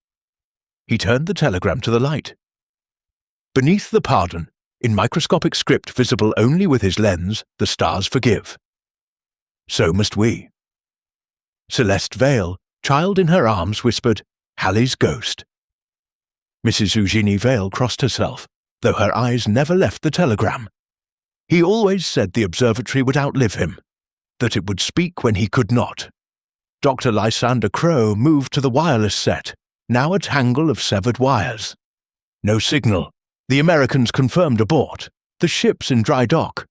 He turned the telegram to the light. Beneath the pardon, in microscopic script visible only with his lens, the stars forgive. So must we. Celeste Vale, child in her arms, whispered, Halley's ghost. Mrs. Eugenie Vale crossed herself, though her eyes never left the telegram. He always said the observatory would outlive him, that it would speak when he could not. Dr. Lysander Crow moved to the wireless set, now a tangle of severed wires. No signal. The Americans confirmed abort. The ship's in dry dock.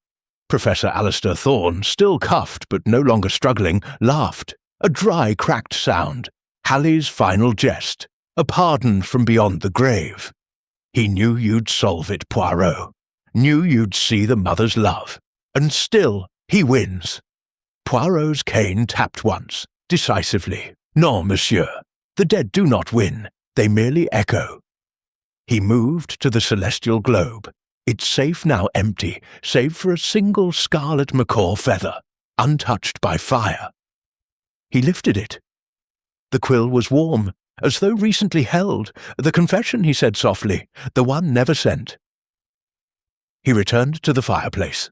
Professor Alistair Thorne, still cuffed but no longer struggling, laughed. A dry, cracked sound. Halley's final jest. A pardon from beyond the grave. He knew you'd solve it, Poirot. Knew you'd see the mother's love. And still, he wins. Poirot's cane tapped once, decisively. Non, monsieur. The dead do not win. They merely echo. He moved to the celestial globe. Its safe now empty, save for a single scarlet macaw feather, untouched by fire. He lifted it. The quill was warm, as though recently held. The confession, he said softly, the one never sent. He returned to the fireplace.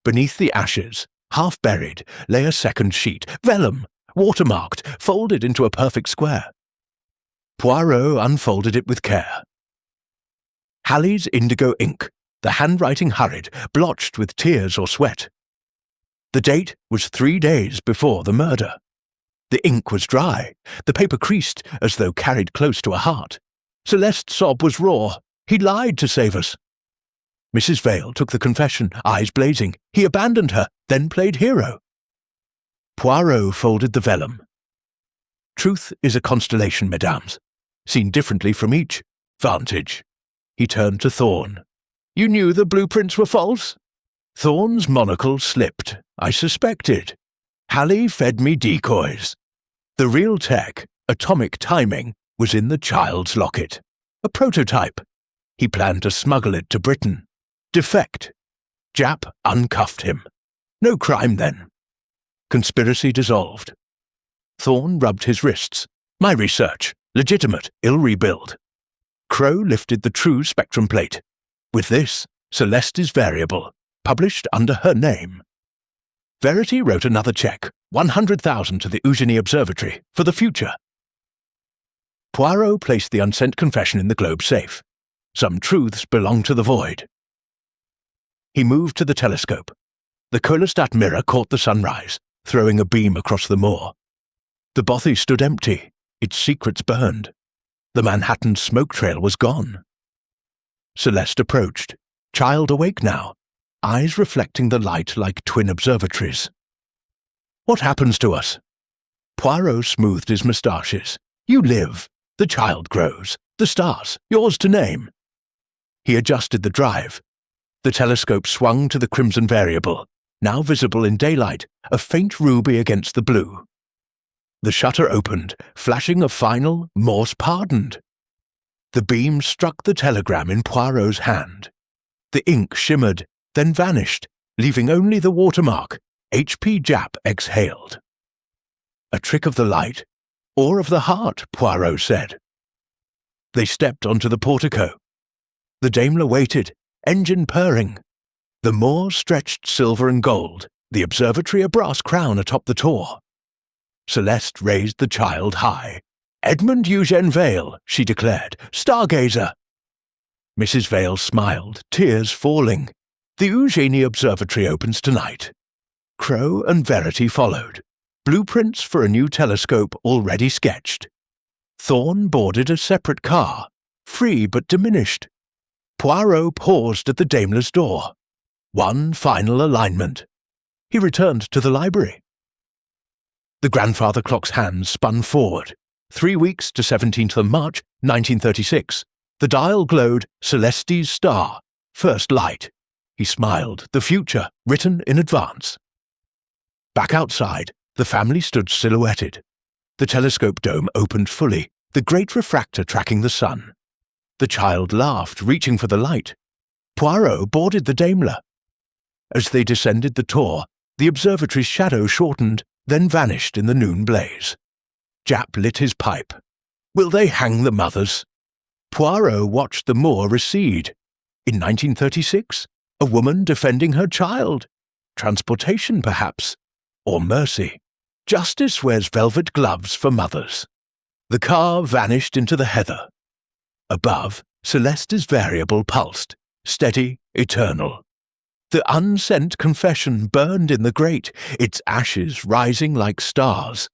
Beneath the ashes, half buried, lay a second sheet, vellum, watermarked, folded into a perfect square. Poirot unfolded it with care. Halley's indigo ink, the handwriting hurried, blotched with tears or sweat. The date was 3 days before the murder. The ink was dry, the paper creased as though carried close to a heart. Celeste's sob was raw. He lied to save us. Mrs. Vale took the confession, eyes blazing. He abandoned her, then played hero. Poirot folded the vellum. Truth is a constellation, mesdames, seen differently from each vantage. He turned to Thorne. You knew the blueprints were false? Thorne's monocle slipped. I suspected. Halley fed me decoys. The real tech, atomic timing, was in the child's locket. A prototype. He planned to smuggle it to Britain. Defect. Jap uncuffed him. No crime then. Conspiracy dissolved. Thorne rubbed his wrists. My research. Legitimate. Ill rebuild. Crow lifted the true spectrum plate. With this, Celeste is variable, published under her name. Verity wrote another check, 100,000 to the Whodunit Observatory, for the future. Poirot placed the unsent confession in the globe safe. Some truths belong to the void. He moved to the telescope. The Colestat mirror caught the sunrise, throwing a beam across the moor. The bothy stood empty, its secrets burned. The Manhattan smoke trail was gone. Celeste approached, child awake now, eyes reflecting the light like twin observatories. What happens to us? Poirot smoothed his moustaches. You live. The child grows. The stars, yours to name. He adjusted the drive. The telescope swung to the crimson variable, now visible in daylight, a faint ruby against the blue. The shutter opened, flashing a final Morse pardoned. The beam struck the telegram in Poirot's hand. The ink shimmered, then vanished, leaving only the watermark. H.P. Jap exhaled. A trick of the light, or of the heart, Poirot said. They stepped onto the portico. The Daimler waited, engine purring. The moor stretched silver and gold, the observatory a brass crown atop the tor. Celeste raised the child high. Edmund Eugene Vale, she declared, stargazer. Mrs. Vale smiled, tears falling. The Whodunit Observatory opens tonight. Crow and Verity followed, blueprints for a new telescope already sketched. Thorne boarded a separate car, free but diminished. Poirot paused at the Daimler's door. One final alignment. He returned to the library. The grandfather clock's hands spun forward. 3 weeks to 17th of March, 1936. The dial glowed Celeste's star, first light. He smiled, the future, written in advance. Back outside, the family stood silhouetted. The telescope dome opened fully, the great refractor tracking the sun. The child laughed, reaching for the light. Poirot boarded the Daimler. As they descended the tor, the observatory's shadow shortened, then vanished in the noon blaze. Jap lit his pipe. Will they hang the mothers? Poirot watched the moor recede. In 1936, a woman defending her child. Transportation, perhaps. Or mercy. Justice wears velvet gloves for mothers. The car vanished into the heather. Above, Celeste's variable pulsed, steady, eternal. The unsent confession burned in the grate, its ashes rising like stars.